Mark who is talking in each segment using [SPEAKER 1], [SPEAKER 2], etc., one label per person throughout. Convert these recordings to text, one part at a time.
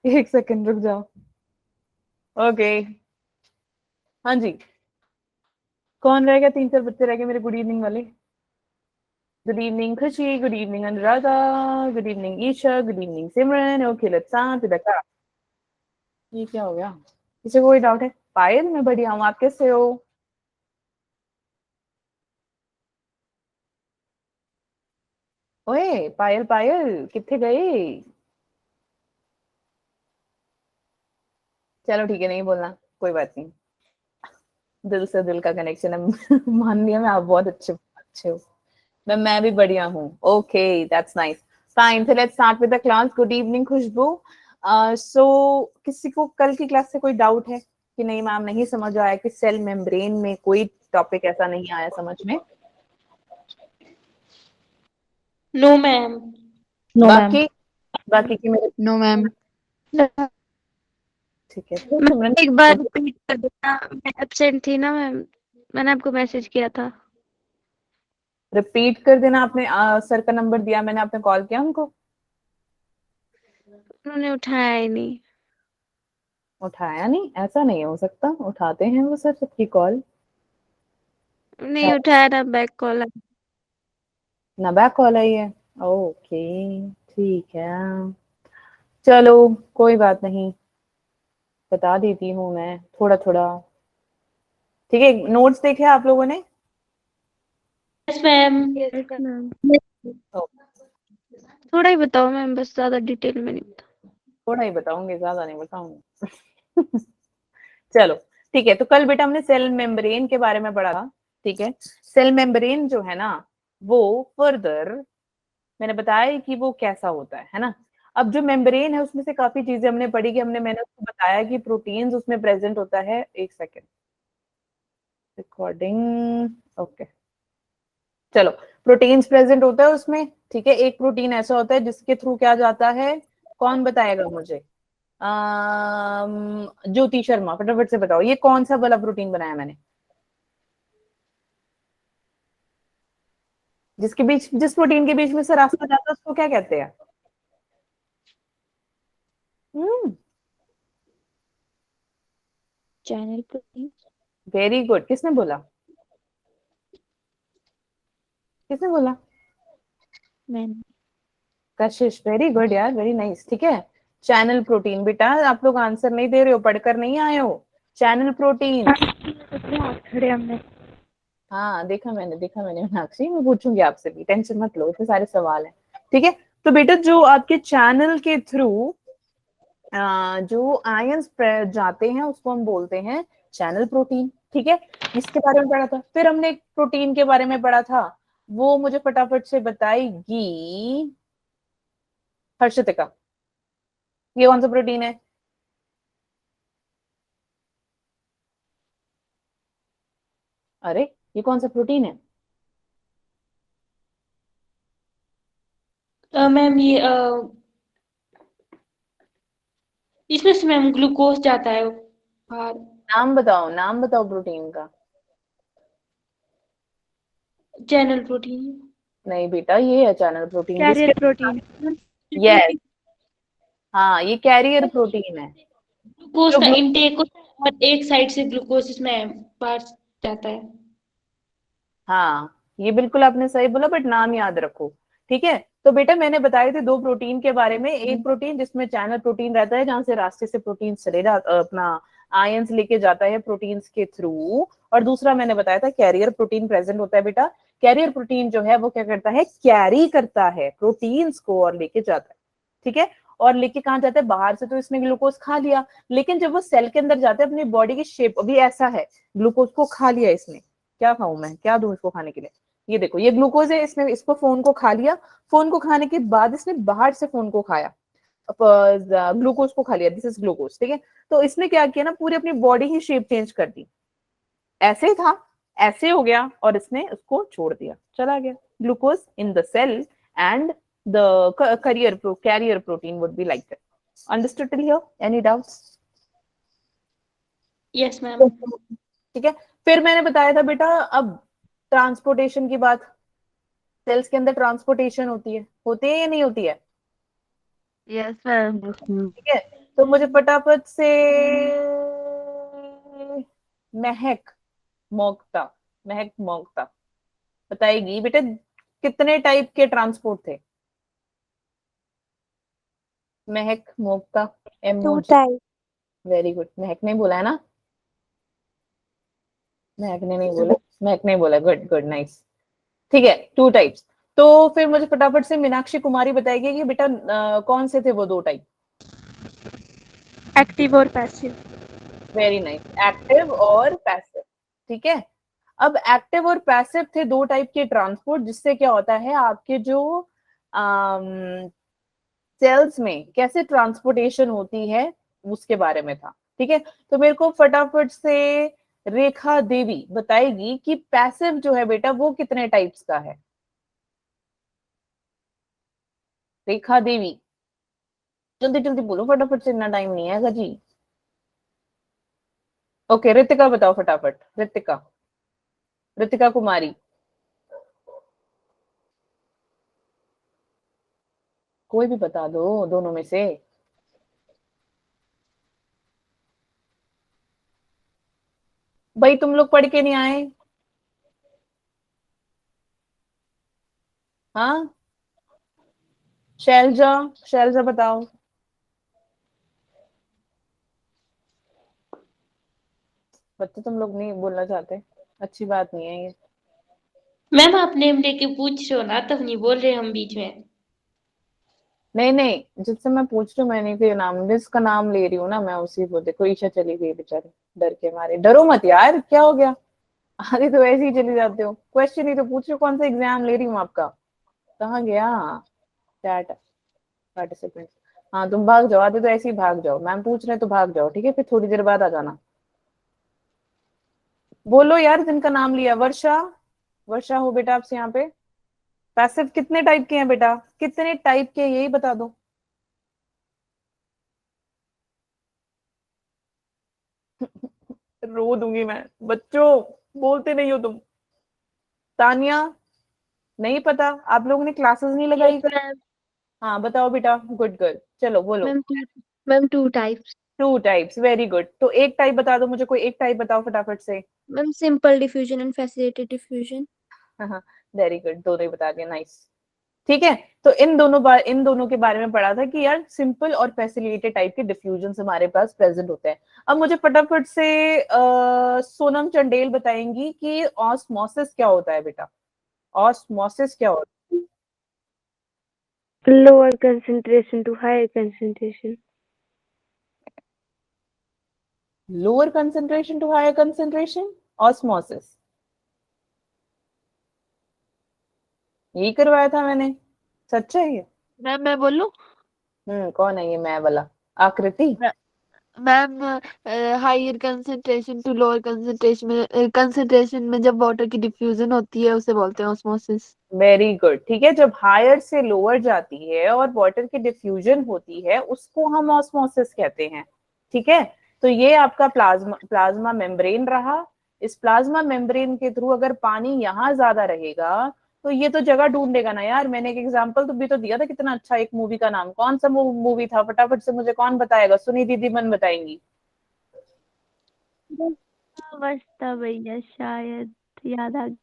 [SPEAKER 1] एक सेकंड रुक जाओ। ओके, हाँ जी, कौन रह गया? 3-4 बच्चे रह गए मेरे गुड इवनिंग वाले। Good evening Khushi, good evening Anuradha, good evening Isha, good evening Simran. Okay let's start with the class. ये क्या हो गया? किसी को कोई डाउट है? पायल, मैं बढ़िया हूँ, आप कैसे हो? ओए पायल, पायल कितने गए? चलो ठीक है, नहीं बोलना, कोई बात नहीं। दिल से दिल का कनेक्शन है। मान लिया मैं, आप बहुत अच्छे अच्छे हो। मैं भी बढ़िया हूँ। Okay that's nice. Fine, so let's start with the class. Good evening Khushboo. So किसी को कल की क्लास से कोई डाउट है कि नहीं मैम नहीं समझ आया कि सेल मेम्ब्रेन में कोई टॉपिक ऐसा नहीं आया समझ में?
[SPEAKER 2] No ma'am.
[SPEAKER 3] No ma'am.
[SPEAKER 1] बाकी बाकी की मेरे
[SPEAKER 3] नो मैम।
[SPEAKER 1] ठीक है तो सिमरन
[SPEAKER 2] एक बार रिपीट कर देना, मैं एब्सेंट थी ना मैम, मैंने आपको मैसेज किया था।
[SPEAKER 1] रिपीट कर देना। आपने सर का नंबर दिया, मैंने आपने कॉल किया उनको?
[SPEAKER 2] उन्होंने उठाया ही नहीं।
[SPEAKER 1] उठाया नहीं? ऐसा नहीं हो सकता, उठाते हैं वो सर सबकी कॉल।
[SPEAKER 2] नहीं उठाया ना, बैक कॉल।
[SPEAKER 1] ना बैक कॉल आई है? ओके ठीक है, चलो कोई बात नहीं, बता देती हूँ मैं थोड़ा थोड़ा। ठीक है, नोट्स देखे आप लोगों ने?
[SPEAKER 2] Yes ma'am.
[SPEAKER 1] ओ,
[SPEAKER 2] थोड़ा ही बताओ मैम, बस ज्यादा डिटेल में नहीं बताओ।
[SPEAKER 1] थोड़ा ही बताऊंगी, ज्यादा नहीं बताऊंगी। चलो ठीक है, तो कल बेटा हमने सेल मेम्ब्रेन के बारे में पढ़ा था। ठीक है, सेल मेम्ब्रेन जो है ना, वो फर्दर मैंने बताया कि वो कैसा होता है ना। अब जो मेम्ब्रेन है उसमें से काफी चीजें हमने पढ़ी कि मैंने उसको बताया कि प्रोटीन्स उसमें प्रेजेंट होता है। एक सेकेंड, रिकॉर्डिंग। ओके, चलो, प्रोटीन्स प्रेजेंट होता है उसमें। ठीक है, एक प्रोटीन ऐसा होता है जिसके थ्रू क्या जाता है, कौन बताएगा मुझे? ज्योति शर्मा, फटाफट से बताओ, ये कौन सा वाला प्रोटीन बनाया मैंने, जिसके बीच, जिस प्रोटीन के बीच में से रास्ता जाता है उसको क्या कहते हैं?
[SPEAKER 3] Channel protein.
[SPEAKER 1] वेरी गुड, किसने बोला? किसने बोला?
[SPEAKER 3] मैंने।
[SPEAKER 1] कशिश, वेरी गुड यार, वेरी नाइस। ठीक है, चैनल प्रोटीन। बेटा आप लोग आंसर नहीं दे रहे हो, पढ़कर नहीं आए हो। Channel protein.
[SPEAKER 3] खड़े हमने।
[SPEAKER 1] हाँ देखा मैंने, देखा मैंने मीनाक्षी, मैं पूछूंगी आपसे भी, टेंशन मत लो, इतने सारे सवाल हैं। ठीक है, तो बेटा जो आपके चैनल के थ्रू जो आयंस जाते हैं उसको हम बोलते हैं चैनल प्रोटीन। ठीक है, इसके बारे में पढ़ा था। फिर हमने एक प्रोटीन के बारे में पढ़ा था, वो मुझे फटाफट से बताएगी हर्षितिका। ये कौन सा प्रोटीन है? अरे ये कौन सा प्रोटीन है?
[SPEAKER 2] मैम ये इसमें से मैम ग्लूकोज जाता है बाहर।
[SPEAKER 1] नाम बताओ, नाम बताओ प्रोटीन का।
[SPEAKER 2] Channel protein.
[SPEAKER 1] नहीं बेटा, ये है चैनल प्रोटीन जिसके,
[SPEAKER 3] कैरियर प्रोटीन।
[SPEAKER 1] यस, हाँ ये कैरियर प्रोटीन है।
[SPEAKER 2] ग्लूकोज
[SPEAKER 1] जो
[SPEAKER 2] का इनटेक और एक साइड से ग्लूकोज इसमें बाहर जाता है।
[SPEAKER 1] हाँ ये बिल्कुल आपने सही बोला, बट नाम याद रखो। ठीक है, तो बेटा मैंने बताए थे दो प्रोटीन के बारे में, एक प्रोटीन जिसमें चैनल प्रोटीन रहता है जहां से रास्ते से प्रोटीन चले जा अपना आयंस लेके जाता है प्रोटीन्स के थ्रू, और दूसरा मैंने बताया था कैरियर प्रोटीन प्रेजेंट होता है। बेटा कैरियर प्रोटीन जो है वो क्या करता है, कैरी करता है प्रोटीन्स को और लेके जाता है। ठीक है, और लेके कहाँ जाता है, बाहर से तो इसने ग्लूकोज खा लिया, लेकिन जब वो सेल के अंदर जाता है अपनी बॉडी की शेप अभी ऐसा है, ग्लूकोज को खा लिया इसने। क्या खाऊं मैं, क्या दूं इसको खाने के लिए? ये देखो, ये ग्लूकोज है, इसने इसको फोन को खा लिया। फोन को खाने के बाद इसने बाहर से फोन को खाया, ग्लूकोज को खा लिया, दिस इज ग्लूकोज। ठीक है, तो इसने क्या किया ना, पूरी अपनी बॉडी की शेप चेंज कर दी। ऐसे था, ऐसे हो गया, और इसने उसको छोड़ दिया, चला गया glucose in the cell, and the carrier protein would be like that. Understood till here? Any doubts?
[SPEAKER 2] Yes ma'am.
[SPEAKER 1] ठीक है, फिर मैंने बताया था बेटा, अब ट्रांसपोर्टेशन की बात, सेल्स के अंदर ट्रांसपोर्टेशन होती है या नहीं होती है?
[SPEAKER 3] Yes ma'am.
[SPEAKER 1] ठीक है, तो मुझे फटाफट से महक मोक्ता महक मोक्ता बताएगी बेटा कितने टाइप के ट्रांसपोर्ट थे। महक मोक्ता
[SPEAKER 3] two
[SPEAKER 1] emoji.
[SPEAKER 3] Type.
[SPEAKER 1] Very good. Mehak ने बोला है ना? महक ने नहीं बोला। महक ने बोला। Good good nice. ठीक है, टू टाइप्स। तो फिर मुझे फटाफट से मीनाक्षी कुमारी बताएगी कि बेटा कौन से थे वो दो टाइप।
[SPEAKER 3] एक्टिव और पैसिव।
[SPEAKER 1] Very nice. एक्टिव और पैसिव। ठीक है। अब एक्टिव और पैसिव थे दो टाइप के ट्रांसपोर्ट, जिससे क्या होता है आपके जो सेल्स में कैसे ट्रांसपोर्टेशन होती है उसके बारे में था। ठीक है। तो मेरे को फटाफट से रेखा देवी बताएगी कि पैसिव जो है बेटा वो कितने टाइप्स का है। रेखा देवी जल्दी जल्दी बोलो फटाफट से, इतना टाइम नहीं है जी। ओके, रितिका बताओ फटाफट। रितिका, रितिका कुमारी। कोई भी बता दो दोनों में से। भाई तुम लोग पढ़ के नहीं आए? हाँ, शैलजा, शैलजा बताओ। बच्चे तुम लोग नहीं बोलना चाहते, अच्छी बात नहीं है ये।
[SPEAKER 4] मैम आप नेम लेके पूछ रहे हो ना, तब नहीं बोल रहे हम बीच में।
[SPEAKER 1] नहीं नहीं, जिससे मैं पूछ रही हूँ मैं नहीं कोई नाम, जिसका नाम ले रही हूँ ना मैं उसी को। देखो ईशा चली गई बेचारी डर के मारे। डरो मत यार, क्या हो गया? आधी तो ऐसे ही चली जाते हो। क्वेश्चन ही तो पूछ रही हूँ, कौन सा एग्जाम ले रही हूँ आपका। कहाँ गया चैट पार्टिसिपेंट? हाँ तुम भाग जाओ, आधे तो ऐसे ही भाग जाओ। मैम पूछ रहे हैं तो भाग जाओ, ठीक है? फिर थोड़ी देर बाद आ जाना। बोलो यार जिनका नाम लिया। वर्षा, वर्षा हो बेटा आपसे यहाँ पे। पैसिव कितने टाइप के हैं बेटा? कितने टाइप के यही बता दो। रो दूंगी मैं। बच्चों बोलते नहीं हो तुम। तानिया, नहीं पता? आप लोगों ने क्लासेस नहीं लगाई?
[SPEAKER 2] मैम।
[SPEAKER 1] हाँ बताओ बेटा। गुड गर्ल, चलो बोलो।
[SPEAKER 2] Ma'am two types.
[SPEAKER 1] Two types, very good. तो एक टाइप बता दो मुझे, कोई एक टाइप बताओ फटाफट से।
[SPEAKER 3] Ma'am simple diffusion and facilitated diffusion.
[SPEAKER 1] हाँ वेरी गुड, दोनों ही बता दिया, नाइस। ठीक है। तो इन दोनों के बारे में पढ़ा था कि यार सिंपल और फैसिलिटेटेड टाइप के डिफ्यूजन हमारे पास प्रेजेंट होते हैं। अब मुझे फटाफट से सोनम चंडेल बताएंगी कि ऑस्मोसिस क्या होता है बेटा। ऑस्मोसिस क्या होता
[SPEAKER 2] lower concentration to higher concentration.
[SPEAKER 1] है? Lower concentration to higher concentration, osmosis. यही करवाया था मैंने, सच है ये?
[SPEAKER 5] मैम मैं बोलूं?
[SPEAKER 1] कौन है ये मैं वाला? Akriti?
[SPEAKER 5] Ma'am higher concentration to lower concentration में जब वाटर की डिफ्यूजन होती है उसे बोलते हैं ऑस्मोसिस।
[SPEAKER 1] Very good. ठीक है, जब हायर से लोअर जाती है और वाटर की डिफ्यूजन होती है उसको हम ऑस्मोसिस कहते हैं। ठीक है। तो ये आपका प्लाज्मा प्लाज्मा मेम्ब्रेन रहा। इस प्लाज्मा मेम्ब्रेन के थ्रू अगर पानी यहाँ ज्यादा रहेगा तो ये तो जगह ढूंढेगा ना यार। मैंने एक एग्जांपल तो भी तो दिया था कितना अच्छा, एक मूवी का नाम कौन सा मूवी था? फटाफट से मुझे कौन बताएगा? सुनी दीदी मन बताएंगी।
[SPEAKER 3] बस्ता भैया शायद याद आ गया।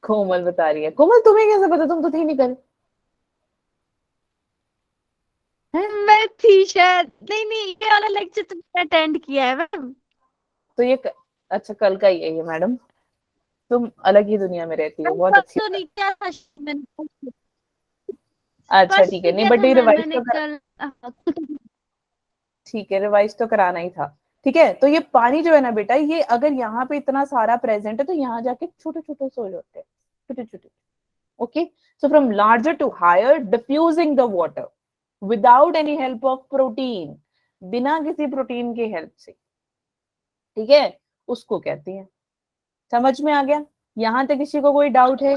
[SPEAKER 1] कोमल बता रही है। कोमल तुम्हें कैसे पता? तुम तो थी नहीं कल। हैं?
[SPEAKER 5] मैं थी शायद, नहीं नहीं ये वाला लेक्चर तो मैंने अटेंड किया है मैम।
[SPEAKER 1] तो ये अच्छा कल का ही है ये मैडम। तुम अलग ही दुनिया में रहती हो,
[SPEAKER 5] मैम
[SPEAKER 1] बहुत
[SPEAKER 5] कल
[SPEAKER 1] अच्छी
[SPEAKER 5] तो
[SPEAKER 1] बात।
[SPEAKER 5] नहीं किया था मैंने,
[SPEAKER 1] अच्छा ठीक है,
[SPEAKER 5] परसों
[SPEAKER 1] नहीं
[SPEAKER 5] किया
[SPEAKER 1] बट
[SPEAKER 5] था
[SPEAKER 1] ये
[SPEAKER 5] मैम
[SPEAKER 1] रिवाइज
[SPEAKER 5] मैंने
[SPEAKER 1] तो कर,
[SPEAKER 5] कल।
[SPEAKER 1] ठीक है रिवाइज तो कराना ही था। ठीक है। तो ये पानी जो है ना बेटा, ये अगर यहाँ पे इतना सारा प्रेजेंट है तो यहाँ जाके छोटे छोटे सोल होते हैं, छोटे छोटे। Okay. So from larger to higher diffusing the water without any help of protein, बिना किसी प्रोटीन के हेल्प से। ठीक है, उसको कहती हैं। समझ में आ गया? यहाँ तक किसी को कोई डाउट है?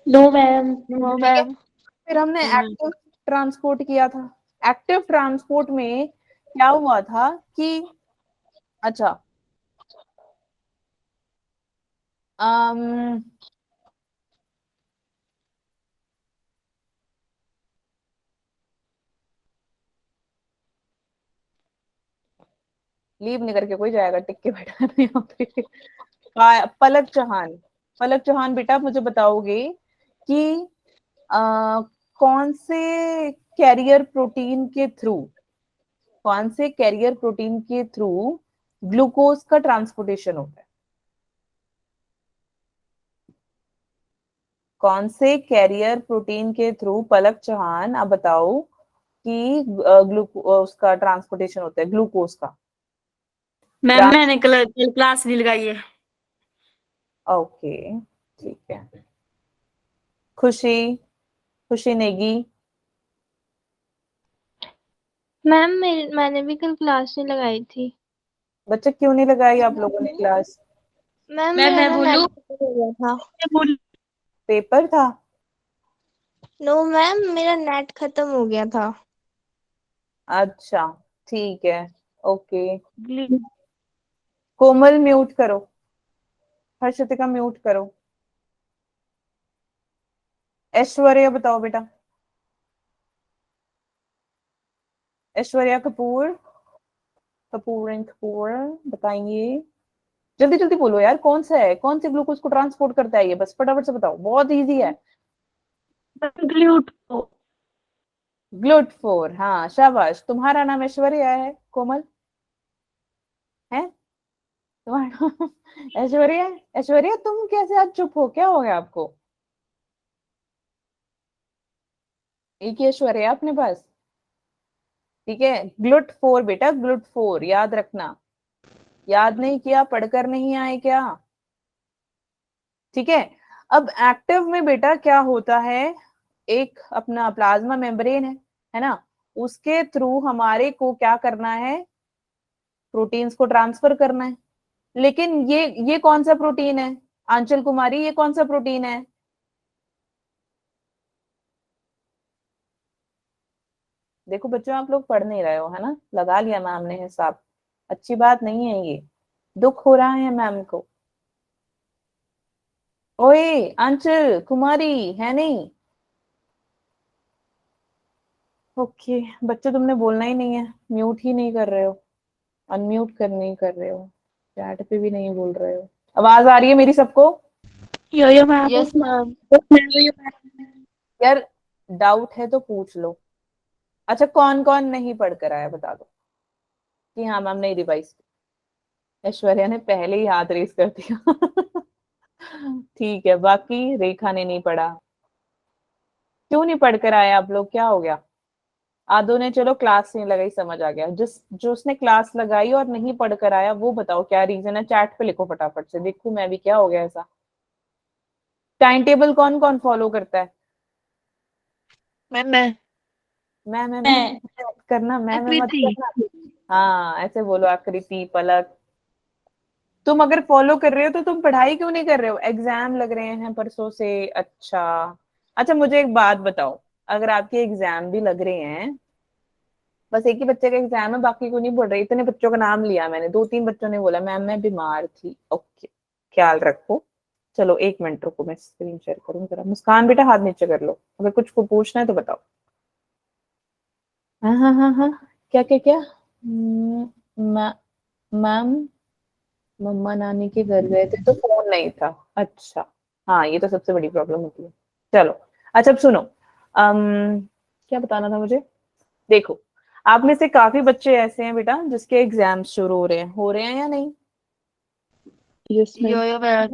[SPEAKER 4] No ma'am.
[SPEAKER 5] नो
[SPEAKER 1] ठीक है।
[SPEAKER 5] मैम।
[SPEAKER 1] फिर हमने
[SPEAKER 5] नो मैम।
[SPEAKER 1] एक्टिव ट्रांसपोर्ट किया था। एक्टिव ट्रांसपोर्ट में क्या हुआ था कि अच्छा अम, लीव नहीं करके कोई जाएगा, टिक के बैठा नहीं यहाँ पे। पलक चौहान, पलक चौहान बेटा आप मुझे बताओगे कि कौन से कैरियर प्रोटीन के थ्रू, कौन से कैरियर प्रोटीन के थ्रू ग्लूकोज का ट्रांसपोर्टेशन होता है? कौन से कैरियर प्रोटीन के थ्रू, पलक चौहान आप बताओ कि उसका ट्रांसपोर्टेशन होता है ग्लूकोज का?
[SPEAKER 6] मैम मैंने कल क्लास नहीं लगाई है।
[SPEAKER 1] ओके ठीक है। खुशी, खुशी नेगी।
[SPEAKER 2] मैम मैंने भी कल क्लास नहीं लगाई थी।
[SPEAKER 1] बच्चे क्यों नहीं लगाई आप लोगों ने क्लास?
[SPEAKER 2] मैम
[SPEAKER 4] मैं
[SPEAKER 2] मेरा
[SPEAKER 4] बोलूं?
[SPEAKER 2] नेट खत्म हो गया था।
[SPEAKER 1] पेपर था?
[SPEAKER 2] नो मैम, मेरा नेट खत्म हो गया था।
[SPEAKER 1] अच्छा ठीक है, ओके। कोमल म्यूट करो, हर्षितिका म्यूट करो। ऐश्वर्या बताओ बेटा, ऐश्वर्या कपूर, कपूर एंड कपूर बताएंगे। जल्दी जल्दी बोलो यार, कौन सा है, कौन से ग्लूकोज को ट्रांसपोर्ट करता है ये, बस फटाफट से बताओ, बहुत इजी है। ग्लूट4, हाँ शाबाश। तुम्हारा नाम ऐश्वर्या है कोमल, है तुम्हारा ऐश्वर्या? ऐश्वर्या तुम कैसे आज चुप हो, क्या हो गया आपको? एक ही ऐश्वर्या अपने पास, ठीक है। ग्लूट4 बेटा, ग्लूट4 याद रखना। याद नहीं किया, पढ़कर नहीं आए क्या? ठीक है। अब एक्टिव में बेटा क्या होता है, एक अपना प्लाज्मा मेम्ब्रेन है ना, उसके थ्रू हमारे को क्या करना है, प्रोटीन्स को ट्रांसफर करना है। लेकिन ये कौन सा प्रोटीन है आंचल कुमारी, ये कौन सा प्रोटीन है? देखो बच्चों आप लोग पढ़ नहीं रहे हो, है ना, लगा लिया मैम ने हिसाब, अच्छी बात नहीं है ये, दुख हो रहा है मैम को। ओए आंचल कुमारी है नहीं? ओके बच्चे तुमने बोलना ही नहीं है, म्यूट ही नहीं कर रहे हो, अनम्यूट कर नहीं कर रहे हो, चैट पे भी नहीं बोल रहे हो। आवाज आ रही है मेरी सबको?
[SPEAKER 2] यो मैम।
[SPEAKER 5] Yes ma'am.
[SPEAKER 1] यार डाउट है तो पूछ लो। अच्छा कौन कौन नहीं पढ़ कर आया बता दो कि हाँ मैम नहीं रिवाइज। ऐश्वर्या ने पहले ही हाथ रेस कर दिया ठीक है, बाकी रेखा ने नहीं पढ़ा। क्यों नहीं पढ़ कर आए आप लोग, क्या हो गया? आदो ने चलो क्लास नहीं लगाई, समझ आ गया। जो उसने क्लास लगाई और नहीं पढ़ कर आया वो बताओ क्या रीजन है, चैट पे लिखो फटाफट से, देखू मैं भी क्या हो गया ऐसा। टाइम टेबल कौन कौन फॉलो करता है? मैं करना, मैं मत
[SPEAKER 3] आकृति।
[SPEAKER 1] करना। हाँ ऐसे बोलो, आकृति, पलक। तुम अगर फॉलो कर रहे हो तो तुम पढ़ाई क्यों नहीं कर रहे हो? एग्जाम लग रहे हैं परसों से, अच्छा। अच्छा मुझे एक बात बताओ, अगर आपके एग्जाम भी लग रहे हैं, बस एक ही बच्चे का एग्जाम है, बाकी को नहीं बोल रही, इतने बच्चों का नाम लिया मैंने, 2-3 बच्चों ने बोला मैम मैं बीमार थी, ओके ख्याल रखो। चलो 1 मिनट रुको, मैं स्क्रीन शेयर करूँ जरा। मुस्कान बेटा हाथ नीचे कर लो, अगर कुछ को पूछना है तो बताओ। हाँ हाँ हाँ हाँ, क्या क्या क्या? मैम मम्मा नानी के घर गए थे तो फोन नहीं था, अच्छा। हाँ ये तो सबसे बड़ी प्रॉब्लम होती है। चलो अच्छा अब सुनो, क्या बताना था मुझे। देखो आप में से काफी बच्चे ऐसे हैं बेटा जिसके एग्जाम शुरू हो रहे हैं या नहीं? यस
[SPEAKER 5] यो मैम।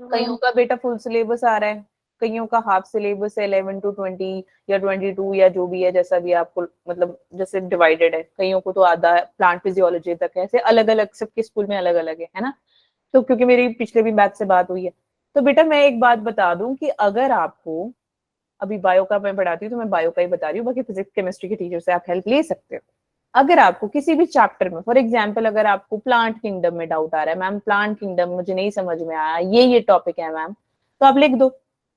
[SPEAKER 1] कईयों का बेटा फुल सिलेबस आ रहा है, कईयों का हाफ सिलेबस है, 11 to 20 या 22 या जो भी है, जैसा भी आपको मतलब जैसे डिवाइडेड है। कईयों को तो आधा प्लांट फिजियोलॉजी तक है, ऐसे अलग अलग सबके स्कूल में अलग अलग है ना। तो क्योंकि मेरी पिछले भी बैच से बात हुई है, तो बेटा मैं एक बात बता दूं कि अगर आपको, अभी बायो का मैं पढ़ाती हूँ तो मैं बायो का ही बता रही हूँ, बाकी फिजिक्स केमिस्ट्री के टीचर से आप हेल्प ले सकते हो। अगर आपको किसी भी चैप्टर में, फॉर एग्जाम्पल अगर आपको प्लांट किंगडम में डाउट आ रहा है, मैम प्लांट किंगडम मुझे नहीं समझ में आया, ये टॉपिक है मैम, तो आप लिख दो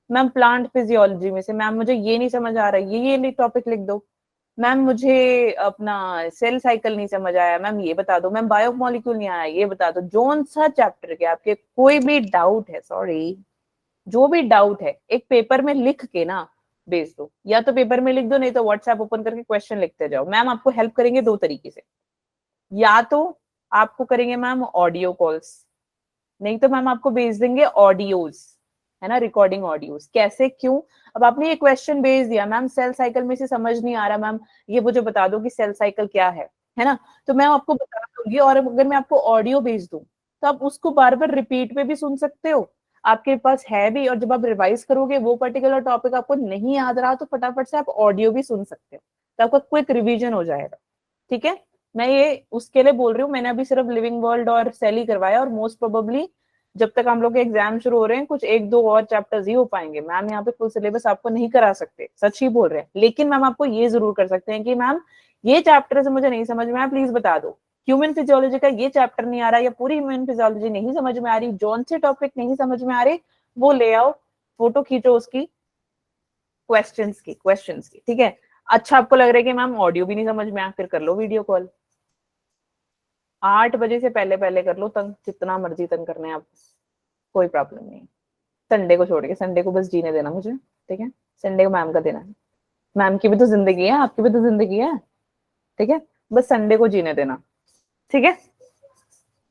[SPEAKER 1] मैम प्लांट फिजियोलॉजी में से मैम मुझे ये नहीं समझ आ रहा है, ये टॉपिक लिख दो। मैम मुझे अपना सेल साइकिल नहीं समझ आया, मैम ये बता दो। मैम बायोमोलिक्यूल नहीं आया, ये बता दो। जोन सा चैप्टर के आपके कोई भी डाउट है, सॉरी जो भी डाउट है, एक पेपर में लिख के ना भेज दो, या तो पेपर में लिख दो, नहीं तो व्हाट्सएप ओपन करके क्वेश्चन लिखते जाओ। मैम आपको हेल्प करेंगे 2 तरीके से। या तो आपको करेंगे मैम ऑडियो कॉल्स, नहीं तो मैम आपको भेज देंगे ऑडियोज, है ना, रिकॉर्डिंग ऑडियोज। कैसे, क्यों? अब आपने ये क्वेश्चन भेज दिया, मैम सेल साइकिल में से समझ नहीं आ रहा मैम, ये मुझे बता दो कि सेल साइकिल क्या है ना, तो मैं आपको बता दूंगी। और अगर मैं आपको ऑडियो भेज दूं तो आप उसको बार बार रिपीट पे भी सुन सकते हो, आपके पास है भी, और जब आप रिवाइज करोगे वो पर्टिकुलर टॉपिक आपको नहीं याद रहा तो फटाफट से आप ऑडियो भी सुन सकते हो, तो आपका क्विक रिवीजन हो जाएगा। ठीक है, मैं ये उसके लिए बोल रही हूँ, मैंने अभी सिर्फ लिविंग वर्ल्ड और सेल ही करवाया, और मोस्ट प्रोबेबली जब तक हम लोग के एग्जाम शुरू हो रहे हैं कुछ 1-2 और चैप्टर्स ही हो पाएंगे। मैम यहाँ पे फुल सिलेबस आपको नहीं करा सकते, सच ही बोल रहे हैं, लेकिन मैम आपको ये जरूर कर सकते हैं कि मैम ये चैप्टर से मुझे नहीं समझ में आया, प्लीज बता दो। ह्यूमन फिजियोलॉजी का ये चैप्टर नहीं आ रहा, या पूरी ह्यूमन फिजियोलॉजी नहीं समझ में आ रही, जौन से टॉपिक नहीं समझ में आ रहे वो ले आओ, फोटो खींचो उसकी, क्वेश्चंस की, ठीक है। अच्छा आपको लग रहा है कि मैम ऑडियो भी नहीं समझ में आया, फिर कर लो वीडियो कॉल, 8 बजे से पहले पहले कर लो, तंग जितना मर्जी तंग करना है आप, कोई प्रॉब्लम नहीं। संडे को छोड़ के, संडे को बस जीने देना मुझे, ठीक है, संडे को मैम का देना है, मैम की भी तो जिंदगी है, आपकी भी तो जिंदगी है, ठीक है, बस संडे को जीने देना, ठीक है।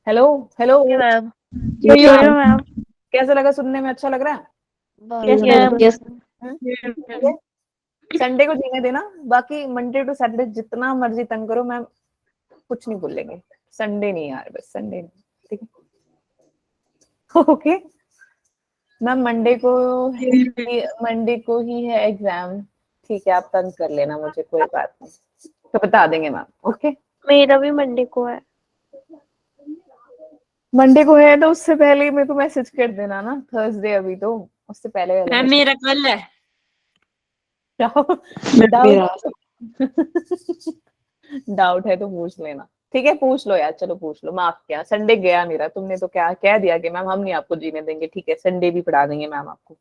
[SPEAKER 1] हेलो हेलो,
[SPEAKER 3] मैम
[SPEAKER 2] मैम
[SPEAKER 1] कैसा लगा सुनने में, अच्छा लग रहा है?
[SPEAKER 2] यस मैम
[SPEAKER 4] यस
[SPEAKER 1] संडे को जीने देना, बाकी मंडे टू सैटरडे जितना मर्जी तंग करो, मैम कुछ नहीं बोलेंगे, संडे नहीं यार, बस संडे नहीं, ठीक है। ओके मैम, मंडे को ही है एग्जाम, ठीक है, आप तंग कर लेना मुझे, कोई बात नहीं, तो बता देंगे मैम, ओके।
[SPEAKER 2] मेरा भी मंडे को है।
[SPEAKER 1] मंडे को है तो उससे पहले ही मेरे को मैसेज कर देना ना, थर्सडे अभी तो, उससे पहले वाला
[SPEAKER 6] मैम मेरा कल है।
[SPEAKER 1] डाउट डाउट है तो पूछ लेना, ठीक है, पूछ लो यार, चलो पूछ लो, माफ किया, संडे गया मेरा, तुमने तो क्या कह दिया कि मैम हम नहीं आपको जीने देंगे, ठीक है, संडे भी पढ़ा देंगे मैम आपको।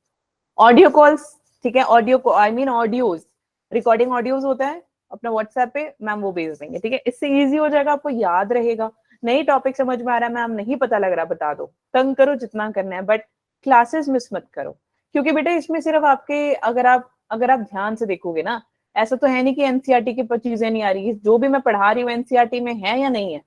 [SPEAKER 1] ऑडियो कॉल्स, ठीक है, ऑडियो को I mean audios, recording audios होता है अपना व्हाट्सएप पे, मैम वो भेज देंगे, ठीक है, इससे इजी हो जाएगा, आपको याद रहेगा। नहीं टॉपिक समझ में आ रहा है मैम, नहीं पता लग रहा, बता दो, तंग करो जितना करना है, बट क्लासेस मिस मत करो, क्योंकि बेटा इसमें सिर्फ आपके, अगर आप ध्यान से देखोगे ना, ऐसा तो है नहीं कि एनसीईआरटी की चीजें नहीं आ रही, जो भी मैं पढ़ा रही हूँ एनसीईआरटी में है या नहीं है।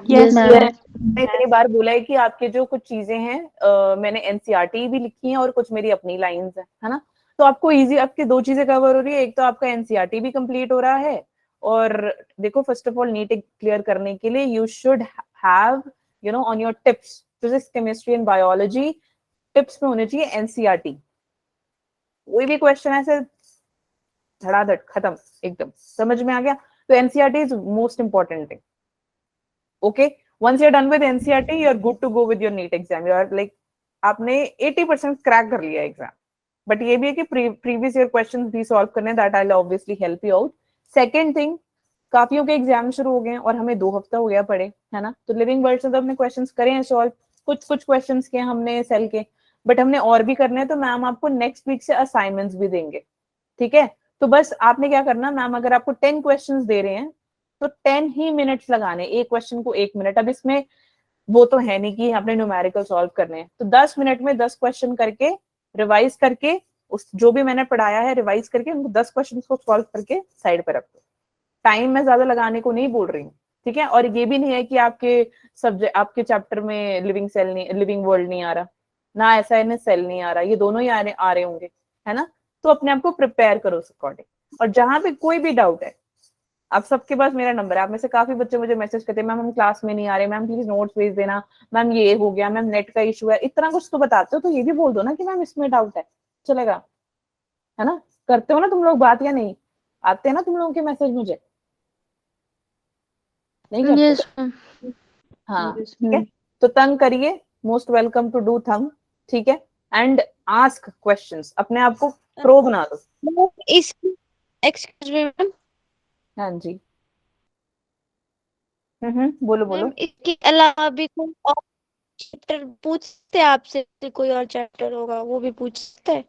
[SPEAKER 2] Yes ma'am.
[SPEAKER 1] मैंने इतनी बार बोला है कि आपके जो कुछ चीजें हैं मैंने एनसीईआरटी भी लिखी है और कुछ मेरी अपनी लाइंस है ना, तो आपको इजी, आपकी 2 चीजें कवर हो रही है, एक तो आपका एनसीईआरटी भी कंप्लीट हो रहा है, और देखो first of all NEET clear करने के लिए you should have on your tips, physics chemistry and biology tips में होने चाहिए एनसीईआरटी, कोई भी क्वेश्चन ऐसे धड़ाधड़ खत्म, एकदम समझ में आ गया, तो NCERT is most important thing, okay. once you're done with NCERT you're good to go with your NEET exam, you are like आपने 80% क्रैक कर लिया एग्जाम, बट ये भी है कि प्रीवियस ईयर क्वेश्चंस भी सॉल्व करने, that I will obviously help you out. Second thing, काफियों के एग्जाम शुरू हो गए और हमें 2 हफ्ता हो गया पढ़े, है ना, तो लिविंग वर्ल्ड से तो हमने क्वेश्चंस करे हैं सॉल्व, कुछ क्वेश्चंस किए हमने सेल के, बट हमने और भी करने हैं, तो मैम आपको नेक्स्ट वीक से असाइनमेंट्स भी देंगे, ठीक है। तो बस आपने क्या करना, मैम अगर आपको 10 क्वेश्चंस दे रहे हैं तो 10 ही मिनट्स लगाने, एक क्वेश्चन को 1 मिनट, अब इसमें वो तो है नहीं कि आपने न्यूमेरिकल सॉल्व करने हैं, तो 10 मिनट में 10 क्वेश्चन करके रिवाइज करके, उस जो भी मैंने पढ़ाया है रिवाइज करके उनको 10 क्वेश्चन को सॉल्व करके साइड पे रख दो, टाइम मैं ज्यादा लगाने को नहीं बोल रही हूँ, ठीक है। और ये भी नहीं है कि आपके सब्जेक्ट, आपके चैप्टर में लिविंग वर्ल्ड नहीं आ रहा ना, ऐसा है सेल नहीं आ रहा, ये दोनों ही आ रहे होंगे, है ना, तो अपने आप को प्रिपेयर करो उस अकॉर्डिंग। और जहां पे कोई भी डाउट है, आप सबके पास मेरा नंबर है, आप में से काफी बच्चे मुझे मैसेज करते हैं मैम हम क्लास में नहीं आ रहे, मैम प्लीज नोट्स भेज देना, मैम ये हो गया, मैम नेट का इशू है, इतना कुछ तो बताते हो, तो ये भी बोल दो ना कि मैम इसमें डाउट है, चलेगा, है ना। करते हो ना तुम लोग बात या नहीं, आते हैं ना तुम लोगों के मैसेज मुझे, नहीं करते?
[SPEAKER 2] Yes ma'am.
[SPEAKER 1] हाँ ठीक है, तो तंग करिए, मोस्ट वेलकम टू डू थंग, ठीक है, एंड आस्क क्वेश्चंस, अपने आप को प्रो बना दो।
[SPEAKER 2] इस एक्सक्यूज मी मैम,
[SPEAKER 1] हाँ जी, बोलो बोलो।
[SPEAKER 2] मैम इसके अलावा भी कोई और चैप्टर पूछते हैं आपसे, कोई और चैप्टर होगा वो भी पूछते हैं?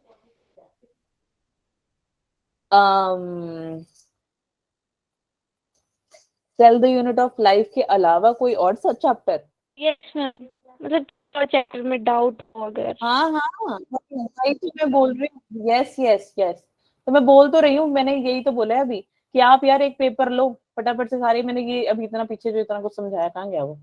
[SPEAKER 1] Cell the unit of life के अलावा कोई और सा चैप्टर?
[SPEAKER 2] यस मैम, मतलब और चैप्टर में डाउट हो अगर।
[SPEAKER 1] हाँ हाँ, वही तो मैं बोल रही हूँ, यस यस यस, तो मैं बोल तो रही हूँ, मैंने यही तो बोला है अभी कि आप यार एक पेपर लो, फटाफट से सारे मैंने ये अभी इतना पीछे जो इतना कुछ समझाया कहाँ गया वो।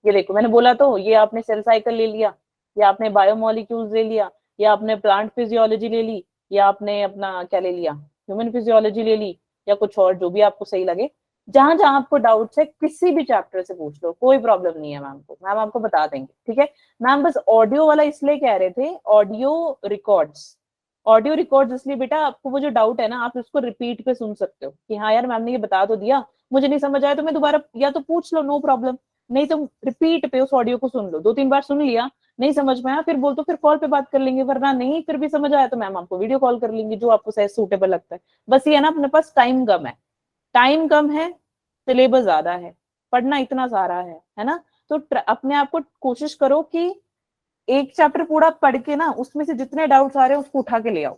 [SPEAKER 1] ये देखो मैंने बोला तो, ये आपने सेल साइकिल ले लिया, या आपने बायोमोलिक्यूल्स ले लिया, या आपने प्लांट फिजियोलॉजी ले ली, या आपने अपना क्या ले लिया, ह्यूमन फिजियोलॉजी ले ली, या कुछ और जो भी आपको सही लगे। जहां जहां आपको डाउट्स है किसी भी चैप्टर से पूछ लो, कोई प्रॉब्लम नहीं है मैम को, मैम आपको बता देंगे, ठीक है। मैम बस ऑडियो वाला इसलिए कह रहे थे, ऑडियो रिकॉर्ड्स इसलिए बेटा, आपको वो जो डाउट है ना आप उसको रिपीट पे सुन सकते हो कि हाँ यार मैम ने ये बता तो दिया, मुझे नहीं समझ आया तो मैं दोबारा या तो पूछ लो, नो प्रॉब्लम, नहीं तो रिपीट पे उस ऑडियो को सुन लो, 2-3 बार सुन लिया, नहीं समझ में आया फिर बोल तो फिर कॉल पे बात कर लेंगे, वरना नहीं फिर भी समझ आया तो मैम आपको वीडियो कॉल कर लेंगे, जो आपको सही सूटेबल लगता है। बस ये है ना, अपने पास टाइम कम है, सिलेबस ज्यादा है, पढ़ना इतना सारा है ना, तो अपने आप को कोशिश करो कि एक चैप्टर पूरा पढ़ के ना उसमें से जितने डाउट्स आ रहे हैं उसको उठा के ले आओ।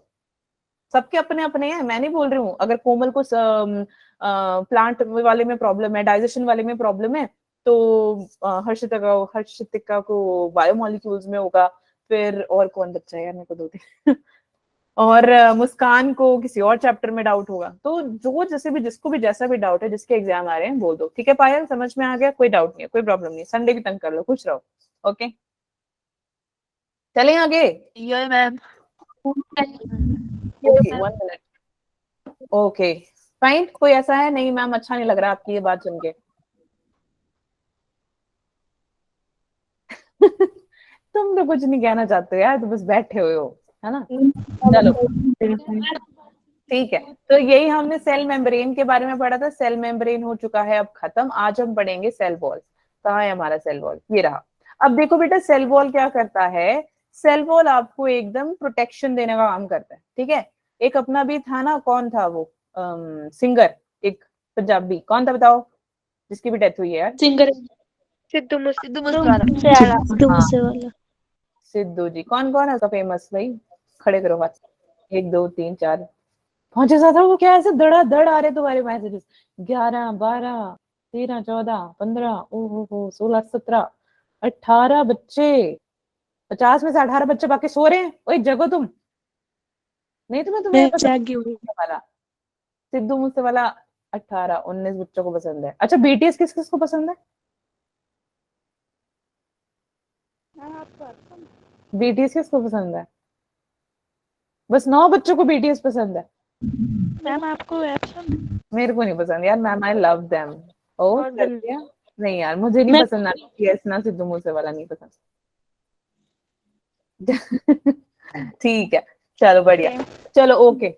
[SPEAKER 1] सबके अपने अपने हैं, मैं नहीं बोल रही हूँ अगर कोमल को प्लांट वाले में प्रॉब्लम है, डाइजेशन वाले में प्रॉब्लम है, तो हर्षितिका को बायोमोलिक्यूल्स में होगा, फिर और कौन बच्चा है यार मेरे को 2-3 और मुस्कान को किसी और चैप्टर में डाउट होगा। तो जो जैसे भी जिसको भी जैसा भी डाउट है, जिसके एग्जाम आ रहे हैं बोल दो, ठीक है पायल, समझ में आ गया, कोई डाउट नहीं है, कोई प्रॉब्लम नहीं है, संडे भी तंग कर लो, खुश रहो। ओके चलें आगे।
[SPEAKER 5] ये ma'am
[SPEAKER 1] okay 1 minute. Okay fine, कोई ऐसा है नहीं मैम अच्छा नहीं लग रहा आपकी ये बात सुन के तुम तो कुछ नहीं कहना चाहते हो यार, तो बस बैठे हुए हो, है ना। चलो ठीक है, तो यही हमने सेल मेम्ब्रेन के बारे में पढ़ा था। सेल मेम्ब्रेन हो चुका है अब खत्म, आज हम पढ़ेंगे सेल वॉल। कहाँ है हमारा सेल वॉल, ये रहा। अब देखो बेटा सेल वॉल क्या करता है, सेल वॉल आपको एकदम प्रोटेक्शन देने का काम करता है, ठीक है। एक अपना भी था ना, कौन था वो सिंगर, एक पंजाबी, कौन था बताओ, जिसकी भी डेथ हुई है यार,
[SPEAKER 4] सिंगर
[SPEAKER 2] सिद्धू
[SPEAKER 5] सिद्धू मूसेवाला।
[SPEAKER 2] मूसेवाला।
[SPEAKER 1] सिद्धू जी। कौन कौन है उसका फेमस भाई, खड़े करो हाथ, 1 2 3 4 5 6 7। वो क्या ऐसे धड़ा धड़ आ रहे तुम्हारे मैसेजेस, 11 12 13 14 15 ओहो 16 17 18 बच्चे, 50 में से 18 बच्चे बाकी सो रहे हैं। ओए जगो तुम, नहीं तुम्हें तुम्हें
[SPEAKER 2] मैं जागी हुई।
[SPEAKER 1] वाला सिद्धू मूसेवाला 18 19 बच्चों को पसंद है। अच्छा बीटीएस किस किस को पसंद है, बीटीएस किसको पसंद है, बस 9 बच्चों को बीटीएस पसंद है,
[SPEAKER 2] मैम आपको
[SPEAKER 1] मेरे को नहीं पसंद यार मैम, आई लव देम। ओ
[SPEAKER 2] और
[SPEAKER 1] लड़कियां नहीं यार, मुझे नहीं
[SPEAKER 4] मैं
[SPEAKER 1] पसंद ना बीटीएस ना सिद्धू मूसेवाला, नहीं पसंद ठीक है चलो बढ़िया, चलो ओके